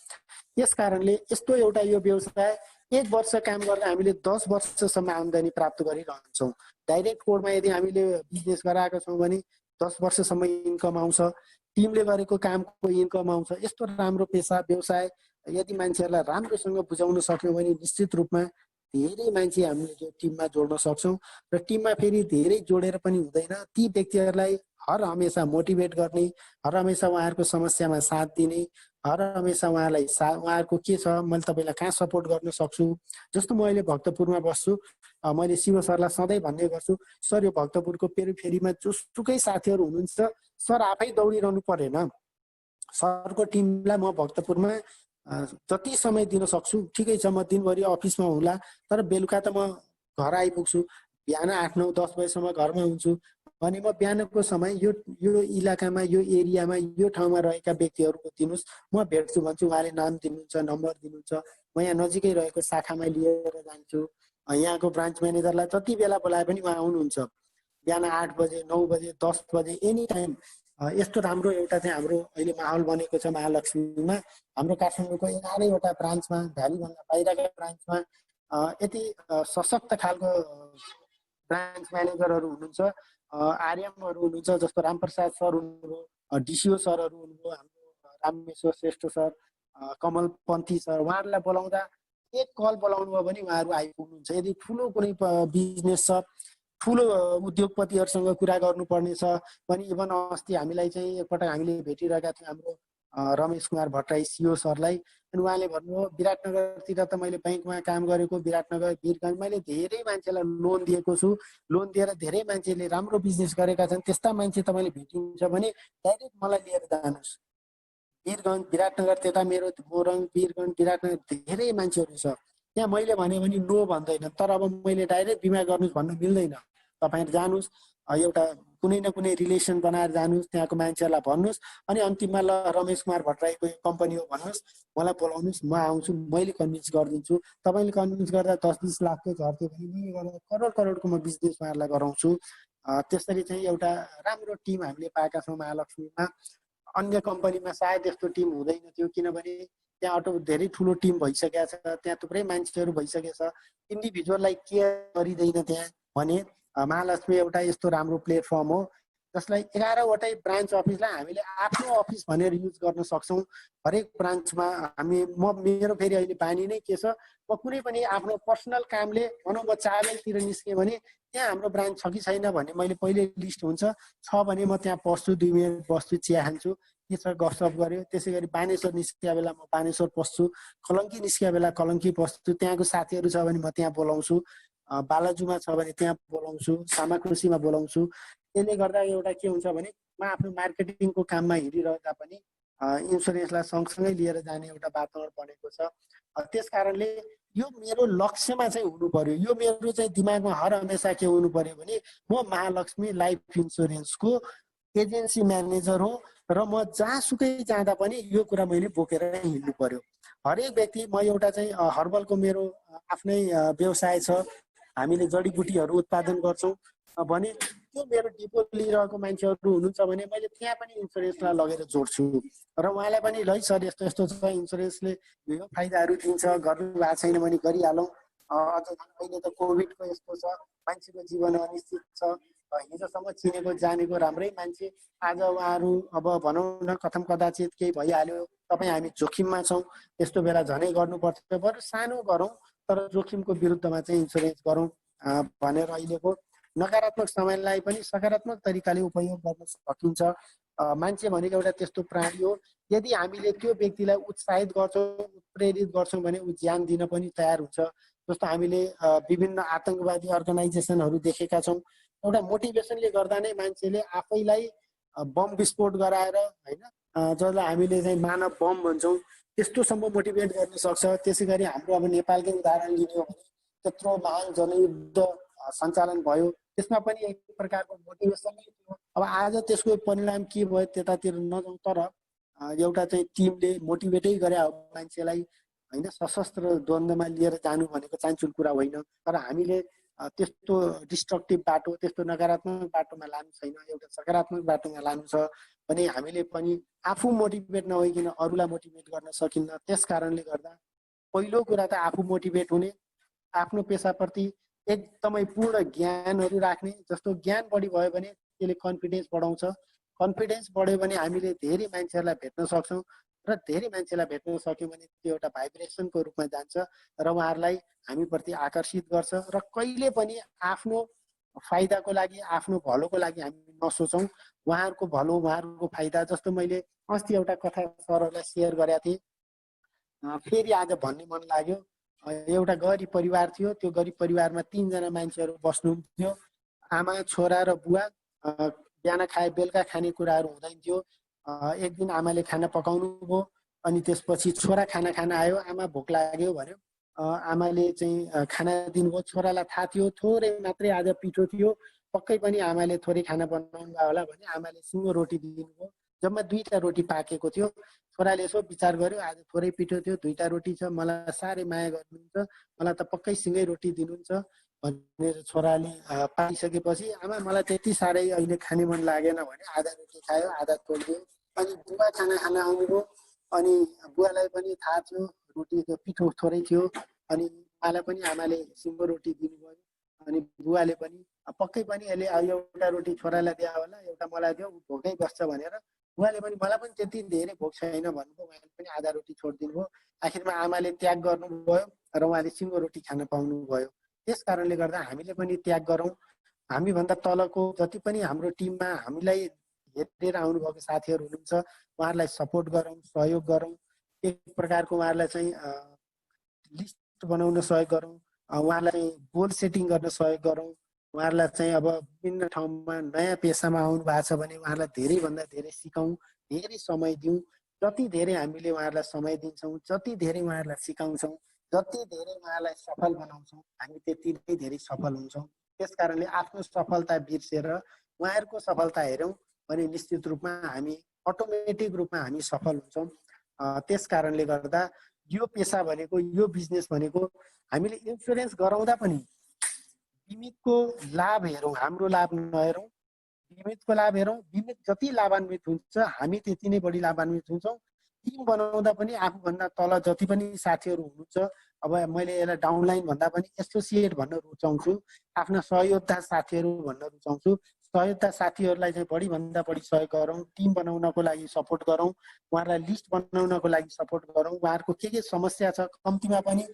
यस कारणले यस्तो एउटा यो व्यवसाय 1 वर्ष काम गर्दा हामीले 10 वर्षसम्म आम्दानी प्राप्त गरिरहन्छौँ। डाइरेक्ट कोडमा यदि हामीले बिजनेस गराएका छौँ भने 10 वर्षसम्म इन्कम आउँछ, टिमले गरेको कामको इन्कम आउँछ। यस्तो राम्रो पेसा व्यवसाय यदि मान्छेहरूलाई राम्रोसँग बुझाउन सक्यौँ भने निश्चित रूपमा धेरै मान्छे हामीले त्यो टिममा जोड्न सक्छौँ। र टिममा फेरि धेरै जोडेर पनि हुँदैन, ती व्यक्तिहरूलाई हर हमेसा मोटिभेट गर्ने, हर हमेसा उहाँहरूको समस्यामा साथ दिने, हर हमेसा उहाँहरूको के छ, मैले तपाईँलाई कहाँ सपोर्ट गर्न सक्छु। जस्तो म अहिले भक्तपुरमा बस्छु, मैले शिव सरलाई सधैँ भन्ने गर्छु, सर यो भक्तपुरको पेरिफेरीमा जोसुकै साथीहरू हुनुहुन्छ, सर आफै दौडिरहनु परेन, सरको टिमलाई म भक्तपुरमा जति समय दिन सक्छु ठिकै छ, म दिनभरि अफिसमा हुँला तर बेलुका त म घर आइपुग्छु, बिहान 8, 9, 10 बजीसम्म घरमा हुन्छु भने म बिहानको समय यो इलाकामा, यो एरियामा, यो ठाउँमा रहेका व्यक्तिहरूको दिनुहोस्, म भेट्छु भन्छु। उहाँले नाम दिनुहुन्छ, नम्बर दिनुहुन्छ, म यहाँ नजिकै रहेको शाखामा लिएर जान्छु। यहाँको ब्रान्च म्यानेजरलाई जति बेला बोलाए पनि उहाँ आउनुहुन्छ, बिहान 8 बजे, 9 बजे, 10 बजे, एनी टाइम। यस्तो राम्रो एउटा चाहिँ हाम्रो अहिले माहौल बनेको छ महालक्ष्मीमा। हाम्रो काठमाडौँको 11वटा ब्रान्चमा, भ्यालीभन्दा बाहिरका ब्रान्चमा यति सशक्त खालको ब्रान्च म्यानेजरहरू हुनुहुन्छ, आर्यमहरू हुनुहुन्छ, जस्तो रामप्रसाद सर हुनुभयो, डिसिओ सरहरू हुनुभयो, हाम्रो रामेश्वर श्रेष्ठ सर, कमल पन्थी सर। उहाँहरूलाई बोलाउँदा एक कल बोलाउनु भयो भने उहाँहरू आइपुग्नुहुन्छ। यदि ठुलो कुनै बिजनेस छ, ठुलो उद्योगपतिहरूसँग कुरा गर्नुपर्ने छ भने इभन अस्ति हामीलाई चाहिँ एकपटक हामीले भेटिरहेका थियौँ हाम्रो रमेश कुमार भट्टराई सिओ सरलाई। अनि उहाँले भन्नुभयो विराटनगरतिर त मैले ब्याङ्कमा काम गरेको, विराटनगर वीरगञ्ज, मैले धेरै मान्छेलाई लोन दिएको छु, लोन दिएर धेरै मान्छेले राम्रो बिजनेस गरेका छन्, त्यस्ता मान्छे तपाईँले भेटिन्छ भने डाइरेक्ट मलाई लिएर जानुहोस्। वीरगञ्ज, विराटनगर, त्यता मेरो मोरङ, वीरगञ्ज, विराटनगर धेरै मान्छेहरू छ, त्यहाँ मैले भने नो भन्दैन। तर अब मैले डाइरेक्ट बिमा गर्नुहोस् भन्नु मिल्दैन। तपाईँहरू जानुहोस्, एउटा कुनै न कुनै रिलेसन बनाएर जानुहोस्, त्यहाँको मान्छेहरूलाई भन्नुहोस्, अनि अन्तिममा ल रमेश कुमार भट्टराईको कम्पनी हो भन्नुहोस्, मलाई बोलाउनुहोस्, म आउँछु, मैले कन्भिन्स गरिदिन्छु। तपाईँले कन्भिन्स गर्दा 10-20 लाखको झर्थ्यो भने मैले गर्दा करोडको म बिजनेस उहाँहरूलाई गराउँछु। त्यसरी चाहिँ एउटा राम्रो टिम हामीले पाएका छौँ महालक्ष्मीमा। अन्य कम्पनीमा सायद यस्तो टिम हुँदैन थियो, किनभने त्यहाँ धेरै ठुलो टिम भइसकेको छ, त्यहाँ थुप्रै मान्छेहरू भइसकेको छ, इन्डिभिजुअललाई केयर गरिँदैन त्यहाँ। भने महालक्ष्मी एउटा यस्तो राम्रो प्लेटफर्म हो जसलाई 11वटै ब्रान्च अफिसलाई हामीले आफ्नो अफिस भनेर युज गर्न सक्छौँ। हरेक ब्रान्चमा मेरो फेरि अहिले बानी नै के छ, म कुनै पनि आफ्नो पर्सनल कामले भनौँ म चाबेलतिर निस्केँ भने त्यहाँ हाम्रो ब्रान्च छ कि छैन भने मैले पहिले लिस्ट हुन्छ, छ भने म त्यहाँ पस्छु, 2 मिनट बस्छु, चिया खान्छु, के छ गफसफ गऱ्यो। त्यसै गरी बानेश्वर निस्किया बेला म बानेश्वर पस्छु, कलङ्की निस्किया बेला कलङ्की पस्छु, त्यहाँको साथीहरू छ भने म त्यहाँ बोलाउँछु, बालाजुमा छ भने त्यहाँ बोलाउँछु, सामाकृषिमा बोलाउँछु। त्यसले गर्दा एउटा के हुन्छ भने म आफ्नो मार्केटिङको काममा हिँडिरहँदा पनि इन्सुरेन्सलाई सँगसँगै लिएर जाने एउटा वातावरण बनेको छ। त्यस कारणले यो मेरो लक्ष्यमा चाहिँ हुनु पर्यो। यो मेरो चाहिँ दिमागमा हर हमेसा के हुनु पर्यो भने म महालक्ष्मी लाइफ इन्सुरेन्सको एजेन्सी म्यानेजर हो र म जहाँसुकै जाँदा पनि यो कुरा मैले बोकेर हिँड्नु पर्यो। हरेक व्यक्ति, म एउटा चाहिँ हर्बलको मेरो आफ्नै व्यवसाय छ, हामीले जडीबुटीहरू उत्पादन गर्छौँ भने त्यो मेरो डिपो लिइरहेको मान्छेहरू हुनुहुन्छ भने मैले त्यहाँ पनि इन्सुरेन्सलाई लगेर जोड्छु र उहाँलाई पनि ल सर यस्तो यस्तो छ, इन्सुरेन्सले यो फाइदाहरू दिन्छ, गर्नु भएको छैन भने गरिहालौँ। अझ अहिले त कोभिडको यस्तो छ, मान्छेको जीवन अनिश्चित छ, हिजोसम्म चिनेको जानेको राम्रै मान्छे आज उहाँहरू अब भनौँ न कथम कदाचित केही भइहाल्यो, तपाईँ हामी जोखिममा छौँ, यस्तो बेला झनै गर्नुपर्छ, बरु सानो गरौँ तर जोखिमको विरुद्धमा चाहिँ इन्सुरेन्स गरौँ भनेर अहिलेको नकारात्मक समयलाई पनि सकारात्मक तरिकाले उपयोग गर्न सकिन्छ। मान्छे भनेको एउटा त्यस्तो प्राणी हो, यदि हामीले त्यो व्यक्तिलाई उत्साहित गर्छौँ, प्रेरित गर्छौँ भने ऊ ज्यान दिन पनि तयार हुन्छ। जस्तो हामीले विभिन्न आतङ्कवादी अर्गनाइजेसनहरू देखेका छौँ, एउटा मोटिभेसनले गर्दा नै मान्छेले आफैलाई बम विस्फोट गराएर होइन, जसलाई हामीले चाहिँ मानव बम भन्छौँ, त्यस्तोसम्म मोटिभेट गर्न सक्छ। त्यसै गरी हाम्रो अब नेपालकै उदाहरण लिने हो भने त्यत्रो महान जनयुद्ध सञ्चालन भयो, त्यसमा पनि एक प्रकारको मोटिभेसन नै थियो। अब आज त्यसको परिणाम के भयो त्यतातिर नजाउँ, तर एउटा चाहिँ टिमले मोटिभेटै गरे मान्छेलाई होइन सशस्त्र द्वन्द्वमा लिएर जानु भनेको चान्चुल कुरा होइन। तर हामीले त्यस्तो डिस्ट्रक्टिभ बाटो त्यस्तो नकारात्मक बाटोमा लानु छैन, एउटा सकारात्मक बाटोमा लानु छ भने हामीले पनि आफू मोटिभेट नभइकन अरूलाई मोटिभेट गर्न सकिन्न। त्यस कारणले गर्दा पहिलो कुरा त आफू मोटिभेट हुने, आफ्नो पेसाप्रति एकदमै पूर्ण ज्ञानहरू राख्ने। जस्तो ज्ञान बढी भयो भने त्यसले कन्फिडेन्स बढाउँछ, कन्फिडेन्स बढ्यो भने हामीले धेरै मान्छेहरूलाई भेट्न सक्छौँ र धेरै मान्छेलाई भेट्न सक्यौँ भने त्यो एउटा भाइब्रेसनको रूपमा जान्छ र उहाँहरूलाई हामीप्रति आकर्षित गर्छ। र कहिले पनि आफ्नो फाइदाको लागि आफ्नो भलोको लागि हामी नसोचौँ, उहाँहरूको भलो उहाँहरूको फाइदा। जस्तो मैले अस्ति एउटा कथा सरहरूलाई सेयर गरेको थिएँ, फेरि आज भन्ने मन लाग्यो। एउटा गरिब परिवार थियो, त्यो गरिब परिवारमा 3 जना मान्छेहरू बस्नुहुन्थ्यो, आमा छोरा र बुवा। बिहान खाए बेलुका खाने कुराहरू हुँदैन थियो। एक दिन आमाले खाना पकाउनु भयो, अनि त्यसपछि छोरा खाना खान आयो, आमा भोक लाग्यो भन्यो, आमाले चाहिँ खाना दिनुभयो। छोरालाई थाहा थियो थोरै मात्रै आज पिठो थियो, पक्कै पनि आमाले थोरै खाना बनाउनु भयो होला भने आमाले सिङ्गो रोटी दिनुभयो। जम्मा 2टा रोटी पाकेको थियो। छोराले यसो विचार गर्यो, आज थोरै पिठो थियो, 2टा रोटी छ, मलाई साह्रै माया गर्नुहुन्छ, मलाई त पक्कै सिँगै रोटी दिनुहुन्छ भनेर छोराले पाइसकेपछि आमा मलाई त्यति साह्रै अहिले खाने मन लागेन भने आधा रोटी खायो, आधा छोडिदियो। अनि बुवा खाना खान आउनुभयो, अनि बुवालाई पनि थाहा थियो रोटी पिठो थोरै थियो, अनि उहाँलाई पनि आमाले सिङ्गो रोटी दिनुभयो। अनि बुवाले पनि पक्कै पनि यसले एउटा रोटी छोरालाई दियो होला, एउटा मलाई दियो, भोकै बस्छ भनेर उहाँले पनि मलाई पनि त्यति धेरै भोक छैन भन्नुभयो, उहाँले पनि आधा रोटी छोडिदिनु भयो। आखिरमा आमाले त्याग गर्नुभयो र उहाँले सिङ्गो रोटी खान पाउनुभयो। त्यस कारणले गर्दा हामीले पनि त्याग गरौँ। हामीभन्दा तलको जति पनि हाम्रो टिममा हामीलाई हेरेर आउनुभएको साथीहरू हुनुहुन्छ, उहाँहरूलाई सपोर्ट गरौँ, सहयोग गरौँ। एक प्रकारको उहाँहरूलाई चाहिँ लिस्ट बनाउन सहयोग गरौँ, उहाँहरूलाई गोल सेटिङ गर्न सहयोग गरौँ। उहाँहरूलाई चाहिँ अब विभिन्न ठाउँमा नयाँ पेसामा आउनु भएको छ भने उहाँहरूलाई धेरैभन्दा धेरै सिकाउँ, धेरै समय दिउँ। जति धेरै हामीले उहाँहरूलाई समय दिन्छौँ, जति धेरै उहाँहरूलाई सिकाउँछौँ, जति धेरै उहाँलाई सफल बनाउँछौँ, हामी त्यति नै धेरै सफल हुन्छौँ। त्यस कारणले आफ्नो सफलता बिर्सेर उहाँहरूको सफलता हेरौँ भने निश्चित रूपमा हामी अटोमेटिक रूपमा हामी सफल हुन्छौँ। त्यस कारणले गर्दा यो पेसा भनेको, यो बिजनेस भनेको हामीले इन्सुरेन्स गराउँदा पनि बिमितको लाभ हेरौँ, हाम्रो लाभ नहेरौँ, बिमितको लाभ हेरौँ। बिमित जति लाभान्वित हुन्छ हामी त्यति नै बढी लाभान्वित हुन्छौँ। टिम बनाउँदा पनि आफूभन्दा तल जति पनि साथीहरू हुनुहुन्छ, अब मैले यसलाई डाउनलाइन भन्दा पनि एसोसिएट भन्न रुचाउँछु, आफ्ना सहयोद्धा साथीहरू भन्न रुचाउँछु। सहयोद्धा साथीहरूलाई चाहिँ बढीभन्दा बढी सहयोग गरौँ, टिम बनाउनको लागि सपोर्ट गरौँ, उहाँहरूलाई लिस्ट बनाउनको लागि सपोर्ट गरौँ। उहाँहरूको के समस्या छ कम्तीमा पनि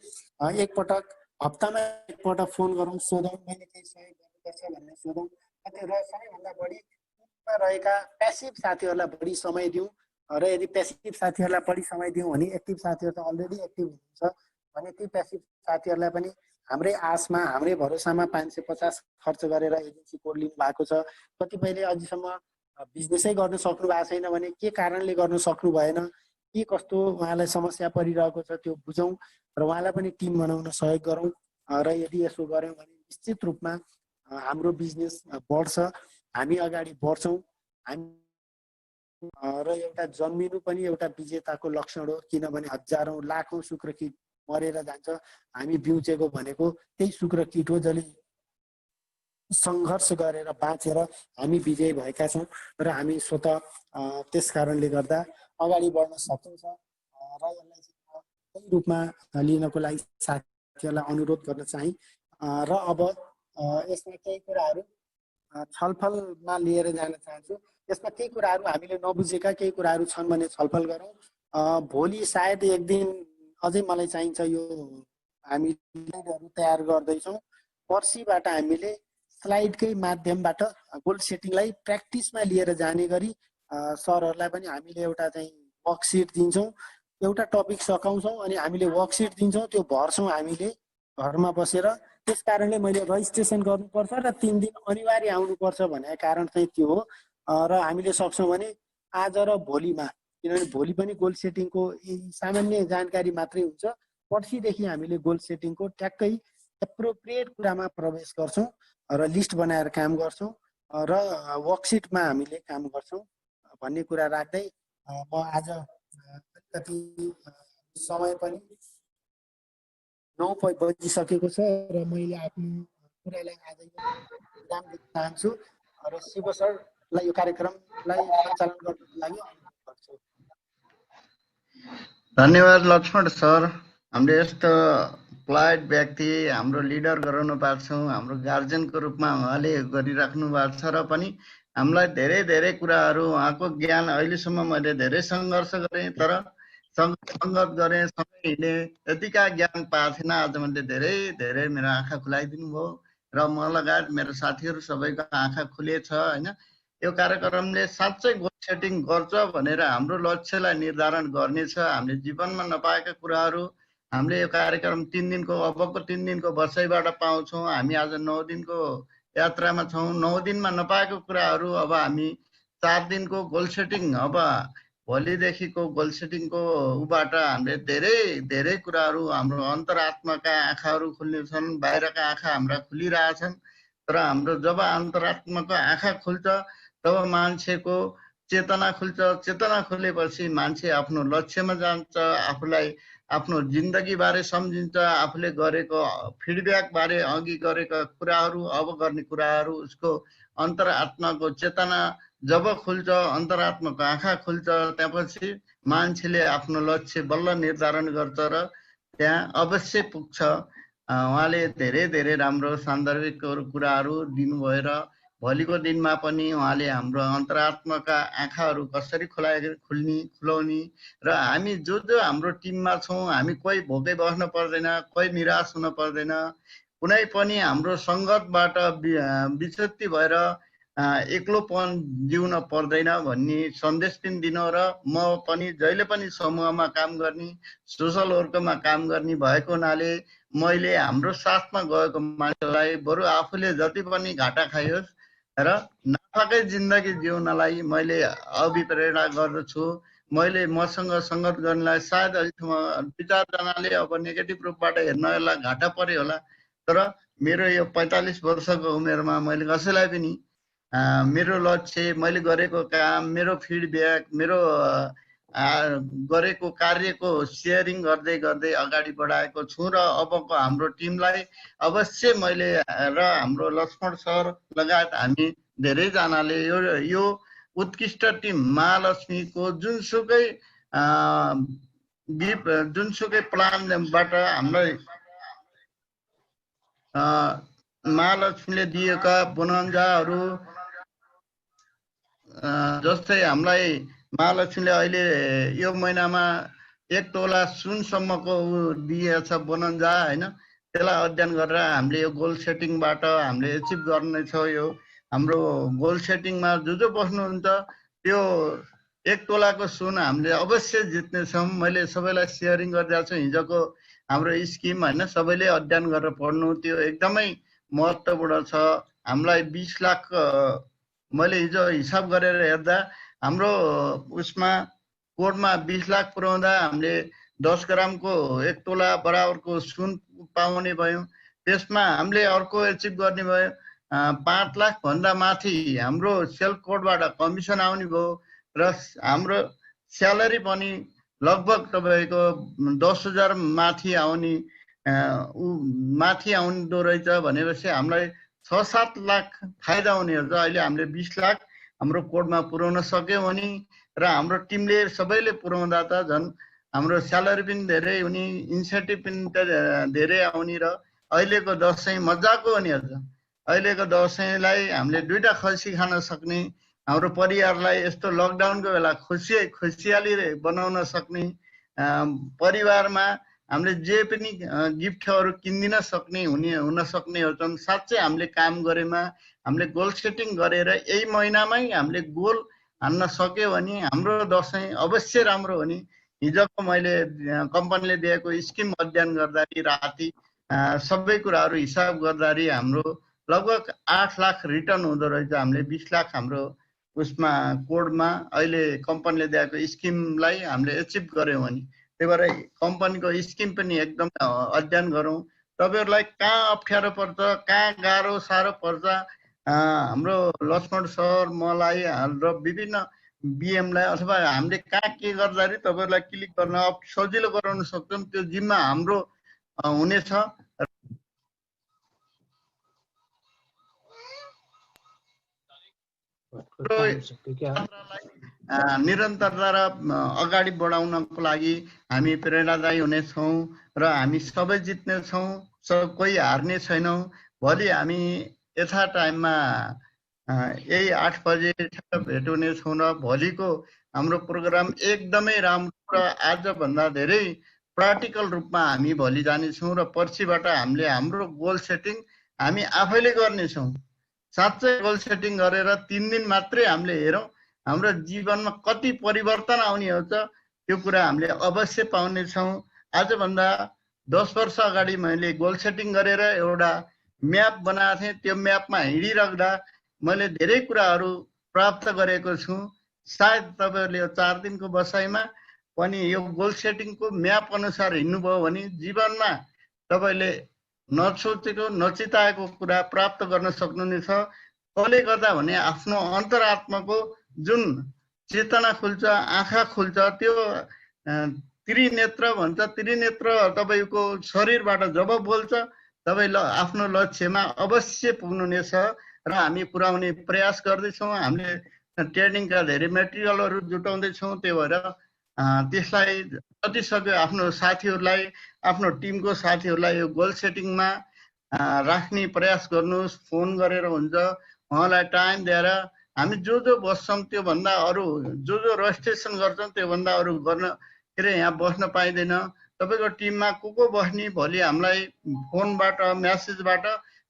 एकपटक हप्तामा एकपटक फोन गरौँ, सोधौँ, मैले केही सहयोग गर्नुपर्छ भनेर सोधौँ। र सबैभन्दा बढी टिममा रहेका प्यासिभ साथीहरूलाई बढी समय दिउँ। र यदि प्यासिभ साथीहरूलाई बढी समय दिउँ भने एक्टिभ साथीहरू त अलरेडी एक्टिभ हुनुहुन्छ भने ती प्यासिभ साथीहरूलाई पनि हाम्रै आशमा, हाम्रै भरोसामा 550 खर्च गरेर एजेन्सी कोड लिनु भएको छ। कतिपयले अझैसम्म बिजनेसै गर्न सक्नु भएको छैन भने के कारणले गर्न सक्नु भएन, के कस्तो उहाँलाई समस्या परिरहेको छ त्यो बुझौँ र उहाँलाई पनि टिम बनाउन सहयोग गरौँ। र यदि यसो गऱ्यौँ भने निश्चित रूपमा हाम्रो बिजनेस बढ्छ, हामी अगाडि बढ्छौँ। र एउटा जन्मिनु पनि एउटा विजेताको लक्षण हो, किनभने हजारौँ लाखौँ शुक्र किट मरेर जान्छ, हामी बिउचेको भनेको त्यही शुक्र किट हो जसले सङ्घर्ष गरेर बाँचेर हामी विजयी भएका छौँ। र हामी स्वतः त्यस कारणले गर्दा अगाडि बढ्न सकिन्छ। र यसलाई त्यही रूपमा लिनको लागि साथीहरूलाई अनुरोध गर्न चाहे। र अब यसमा केही कुराहरू छलफलमा लिएर जान चाहन्छु। यसमा केही कुराहरू हामीले नबुझेका केही कुराहरू छन् भने छलफल गरौँ। भोलि सायद एक दिन अझै मलाई चाहिन्छ, यो हामी स्लाइडहरू तयार गर्दैछौँ। पर्सिबाट हामीले स्लाइडकै माध्यमबाट गोल सेटिङलाई प्र्याक्टिसमा लिएर जाने गरी सरहरूलाई पनि हामीले एउटा चाहिँ वर्कसिट दिन्छौँ, एउटा टपिक सकाउँछौँ अनि हामीले वर्कसिट दिन्छौँ, त्यो भर्छौँ हामीले घरमा बसेर। त्यस कारणले मैले रजिस्ट्रेसन गर्नुपर्छ र 3 दिन अनिवार्य आउनुपर्छ भनेको कारण चाहिँ त्यो हो। र हामीले सक्छौँ भने आज र भोलिमा, किनभने भोलि पनि गोल सेटिङको सामान्य जानकारी मात्रै हुन्छ, पर्सिदेखि हामीले गोल सेटिङको ट्याक्कै एप्रोप्रिएट कुरामा प्रवेश गर्छौँ र लिस्ट बनाएर काम गर्छौँ र वर्कसिटमा हामीले काम गर्छौँ भन्ने कुरा राख्दै म आज अलिकति समय पनि 9 बजिसकेको छ र मैले आफ्नो कुरालाई आजको विराम दिन चाहन्छु र शिव सरलाई यो कार्यक्रमलाई सञ्चालन गर्नको लागि अनुरोध गर्छु। धन्यवाद लक्ष्मण सर। हामीले यस्तो प्लाइड व्यक्ति हाम्रो लिडर गराउनु भएको छौँ, हाम्रो गार्जियनको रूपमा उहाँले गरिराख्नु भएको छ र पनि हामीलाई धेरै धेरै कुराहरू उहाँको ज्ञान अहिलेसम्म मैले धेरै सङ्घर्ष गरेँ, तर सङ्गत गरेँ, सँगै हिँडेँ, यतिका ज्ञान पाएको थिएन। आज मैले धेरै धेरै मेरो आँखा खुलाइदिनु भयो र म लगायत मेरो साथीहरू सबैको आँखा खुलेछ होइन। यो कार्यक्रमले साँच्चै गोल सेटिङ गर्छ भनेर हाम्रो लक्ष्यलाई निर्धारण गर्नेछ। हामीले जीवनमा नपाएका कुराहरू हामीले यो कार्यक्रम 3 दिनको अबको 3 दिनको बसाइबाट पाउँछौँ। हामी आज 9 दिनको यात्रामा छौँ। 9 दिनमा नपाएको कुराहरू अब हामी 4 दिनको गोल सेटिङ, अब भोलिदेखिको गोल सेटिङको उबाट हामीले धेरै धेरै कुराहरू हाम्रो अन्तरात्माका आँखाहरू खुल्नेछन्, बाहिरका आँखा हाम्रा खुलिरहेछन्। तर हाम्रो जब अन्तरात्माको आँखा खुल्छ तब मान्छेको चेतना खुल्छ। चेतना खुलेपछि मान्छे आफ्नो लक्ष्यमा जान्छ, आफूलाई आफ्नो जिन्दगीबारे सम्झिन्छ, आफूले गरेको फिडब्याकबारे, अघि गरेका कुराहरू, अब गर्ने कुराहरू, उसको अन्तरात्माको चेतना जब खुल्छ, अन्तरात्माको आँखा खुल्छ, त्यसपछि मान्छेले आफ्नो लक्ष्य बल्ल निर्धारण गर्छ र त्यहाँ अवश्य पुग्छ। उहाँले धेरै धेरै राम्रो सान्दर्भिक कुराहरू दिनुभयो र भोलिको दिनमा पनि उहाँले हाम्रो अन्तरात्माका आँखाहरू कसरी खुलाउने र हामी जो हाम्रो टिममा छौँ, हामी कोही भोकै बस्न पर्दैन, कोही निराश हुन पर्दैन, कुनै पनि हाम्रो सङ्गतबाट विच्युति भएर एक्लोपन जिउन पर्दैन भन्ने सन्देश पनि दिनु र म पनि जहिले पनि समूहमा काम गर्ने, सोसल वर्कमा काम गर्ने भएको हुनाले मैले हाम्रो साथमा गएको मान्छेलाई बरु आफूले जति पनि घाटा खाइयोस् र नाफाकै जिन्दगी जिउनलाई मैले अभिप्रेरणा गर्दछु। मैले मसँग सङ्गत गर्नलाई सायद अहिलेसम्म 2-4जनाले अब नेगेटिभ रूपबाट हेर्न यसलाई घाटा पर्यो होला, तर मेरो यो 45 वर्षको उमेरमा मैले कसैलाई पनि मेरो लक्ष्य, मैले गरेको काम, मेरो फिडब्याक, मेरो गरेको कार्यको सेयरिङ गर्दै गर्दै अगाडि बढाएको छु र अबको हाम्रो टिमलाई अवश्य मैले र हाम्रो लक्ष्मण सर लगायत हामी धेरैजनाले यो उत्कृष्ट टिम महालक्ष्मीको जुनसुकै प्लानबाट हामीलाई महालक्ष्मीले दिएका बोनन्जाहरू, जस्तै हामीलाई महालक्ष्मीले अहिले यो महिनामा 1 तोला सुनसम्मको दिएछ बोनन्जा होइन। त्यसलाई अध्ययन गरेर हामीले यो गोल सेटिङबाट हामीले एचिभ गर्नेछौँ। यो हाम्रो गोल सेटिङमा जो बस्नुहुन्छ त्यो 1 तोलाको सुन हामीले अवश्य जित्नेछौँ। मैले सबैलाई सेयरिङ गरिदिएको छु हिजोको हाम्रो स्किम होइन, सबैले अध्ययन गरेर पढ्नु, त्यो एकदमै महत्त्वपूर्ण छ। हामीलाई 20 लाख मैले हिजो हिसाब गरेर हेर्दा हाम्रो उसमा कोडमा 20 लाख पुर्याउँदा हामीले 10 ग्रामको 1 तोला बराबरको सुन पाउने भयौँ। त्यसमा हामीले अर्को एचिभ गर्ने भयो 5 लाख भन्दा माथि हाम्रो सेल कोडबाट कमिसन आउने भयो र हाम्रो स्यालेरी पनि लगभग तपाईँको 10,000 माथि आउँदो रहेछ भनेपछि हामीलाई 6-7 लाख फाइदा हुने हुन्छ। अहिले हामीले 20 लाख हाम्रो कोडमा पुर्याउन सक्यौँ भने र हाम्रो टिमले सबैले पुर्याउँदा त झन् हाम्रो स्यालेरी पनि धेरै हुने, इन्सेन्टिभ पनि धेरै आउने र अहिलेको दसैँ मजाको हुने हुन्छ। अहिलेको दसैँलाई हामीले 2टा खसी खान सक्ने, हाम्रो परिवारलाई यस्तो लकडाउनको बेला खुसियाली बनाउन सक्ने, परिवारमा हामीले जे पनि गिफ्टहरू किनिदिन सक्ने हुन सक्ने हुन्छन्। साँच्चै हामीले काम गरेमा, हामीले गोल सेटिङ गरेर यही महिनामै हामीले गोल हान्न सक्यो भने हाम्रो दसैँ अवश्य राम्रो हुने। हिजोको मैले कम्पनीले दिएको स्किम अध्ययन गर्दाखेरि राति सबै कुराहरू हिसाब गर्दाखेरि हाम्रो लगभग 8 लाख रिटर्न हुँदो रहेछ। हामीले 20 लाख हाम्रो उसमा कोडमा अहिले कम्पनीले दिएको स्किमलाई हामीले एचिभ गऱ्यौँ भने, त्यही भएर कम्पनीको स्किम पनि एकदम अध्ययन गरौँ। तपाईँहरूलाई कहाँ अप्ठ्यारो पर्छ, कहाँ गाह्रो साह्रो पर्छ, हाम्रो लक्ष्मण सर, मलाई र विभिन्न बिएमलाई अथवा हामीले कहाँ के गर्दाखेरि तपाईँहरूलाई क्लिक गर्न सजिलो गराउन सक्छौँ, त्यो जिम्मा हाम्रो हुनेछ। निरन्तरता र अगाडि बढाउनको लागि हामी प्रेरणादायी हुनेछौँ र हामी सबै जित्नेछौँ, कोही हार्ने छैनौँ। भोलि हामी यथा टाइममा यही 8 बजे भेट हुनेछौँ र भोलिको हाम्रो प्रोग्राम एकदमै राम्रो र आजभन्दा धेरै प्र्याक्टिकल रूपमा हामी भोलि जानेछौँ र पर्सिबाट हामीले हाम्रो गोल सेटिङ हामी आफैले गर्नेछौँ। साँच्चै गोल सेटिङ गरेर 3 दिन मात्रै हामीले हेरौँ हाम्रो जीवनमा कति परिवर्तन आउने हो त्यो कुरा हामीले अवश्य पाउनेछौँ। आजभन्दा 10 वर्ष अगाडि मैले गोल सेटिङ गरेर एउटा म्याप बनाएको थिएँ। त्यो म्यापमा हिँडिराख्दा मैले धेरै कुराहरू प्राप्त गरेको छु। सायद तपाईँहरूले 4 दिनको बसाइमा पनि यो गोल सेटिङको म्याप अनुसार हिँड्नुभयो भने जीवनमा तपाईँले नसोचेको नचिताएको कुरा प्राप्त गर्न सक्नुहुनेछ। कसले गर्दा भने आफ्नो अन्तरात्माको जुन चेतना खुल्छ, आँखा खुल्छ, त्यो त्रिनेत्र भन्छ, त्रिनेत्र तपाईँको शरीरबाट जब बोल्छ तपाईँ आफ्नो लक्ष्यमा अवश्य पुग्नुहुनेछ र हामी पुर्याउने प्रयास गर्दैछौँ। हामीले ट्रेनिङका धेरै मेटेरियलहरू जुटाउँदैछौँ। त्यो भएर त्यसलाई जति सक्यो आफ्नो साथीहरूलाई, आफ्नो टिमको साथीहरूलाई यो गोल सेटिङमा राख्ने प्रयास गर्नुहोस्। फोन गरेर हुन्छ, उहाँलाई टाइम दिएर हामी जो बस्छौँ त्योभन्दा अरू जो रजिस्ट्रेसन गर्छौँ त्योभन्दा अरू गर्न के अरे यहाँ बस्न पाइँदैन। तपाईँको टिममा को बस्ने भोलि हामीलाई फोनबाट म्यासेजबाट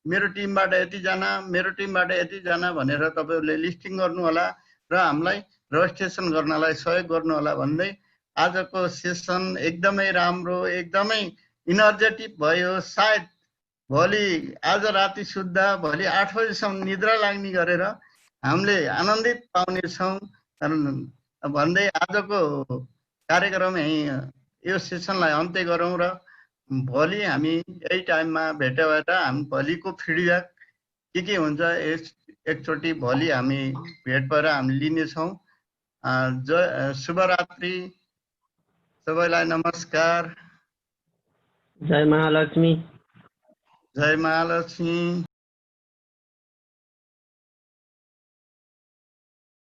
मेरो टिमबाट यतिजना, मेरो टिमबाट यतिजना भनेर तपाईँहरूले लिस्टिङ गर्नु होला र हामीलाई रजिस्ट्रेसन गर्नलाई सहयोग गर्नु होला भन्दै आजको सेसन एकदमै राम्रो, एकदमै इनर्जेटिक भयो। सायद भोलि आज राति सुत्दा भोलि 8 बजीसम्म निद्रा लाग्ने गरेर हामीले आनन्दित पाउनेछौँ भन्दै आजको कार्यक्रम यो सेसनलाई अन्त्य गरौँ र भोलि हामी यही टाइममा भेट्यो भएर हामी भोलिको फिडब्याक के हुन्छ एकचोटि भोलि हामी भेट भएर हामी लिनेछौँ। शुभरात्रि, सबैलाई नमस्कार। जय महालक्ष्मी। जय महालक्ष्मी।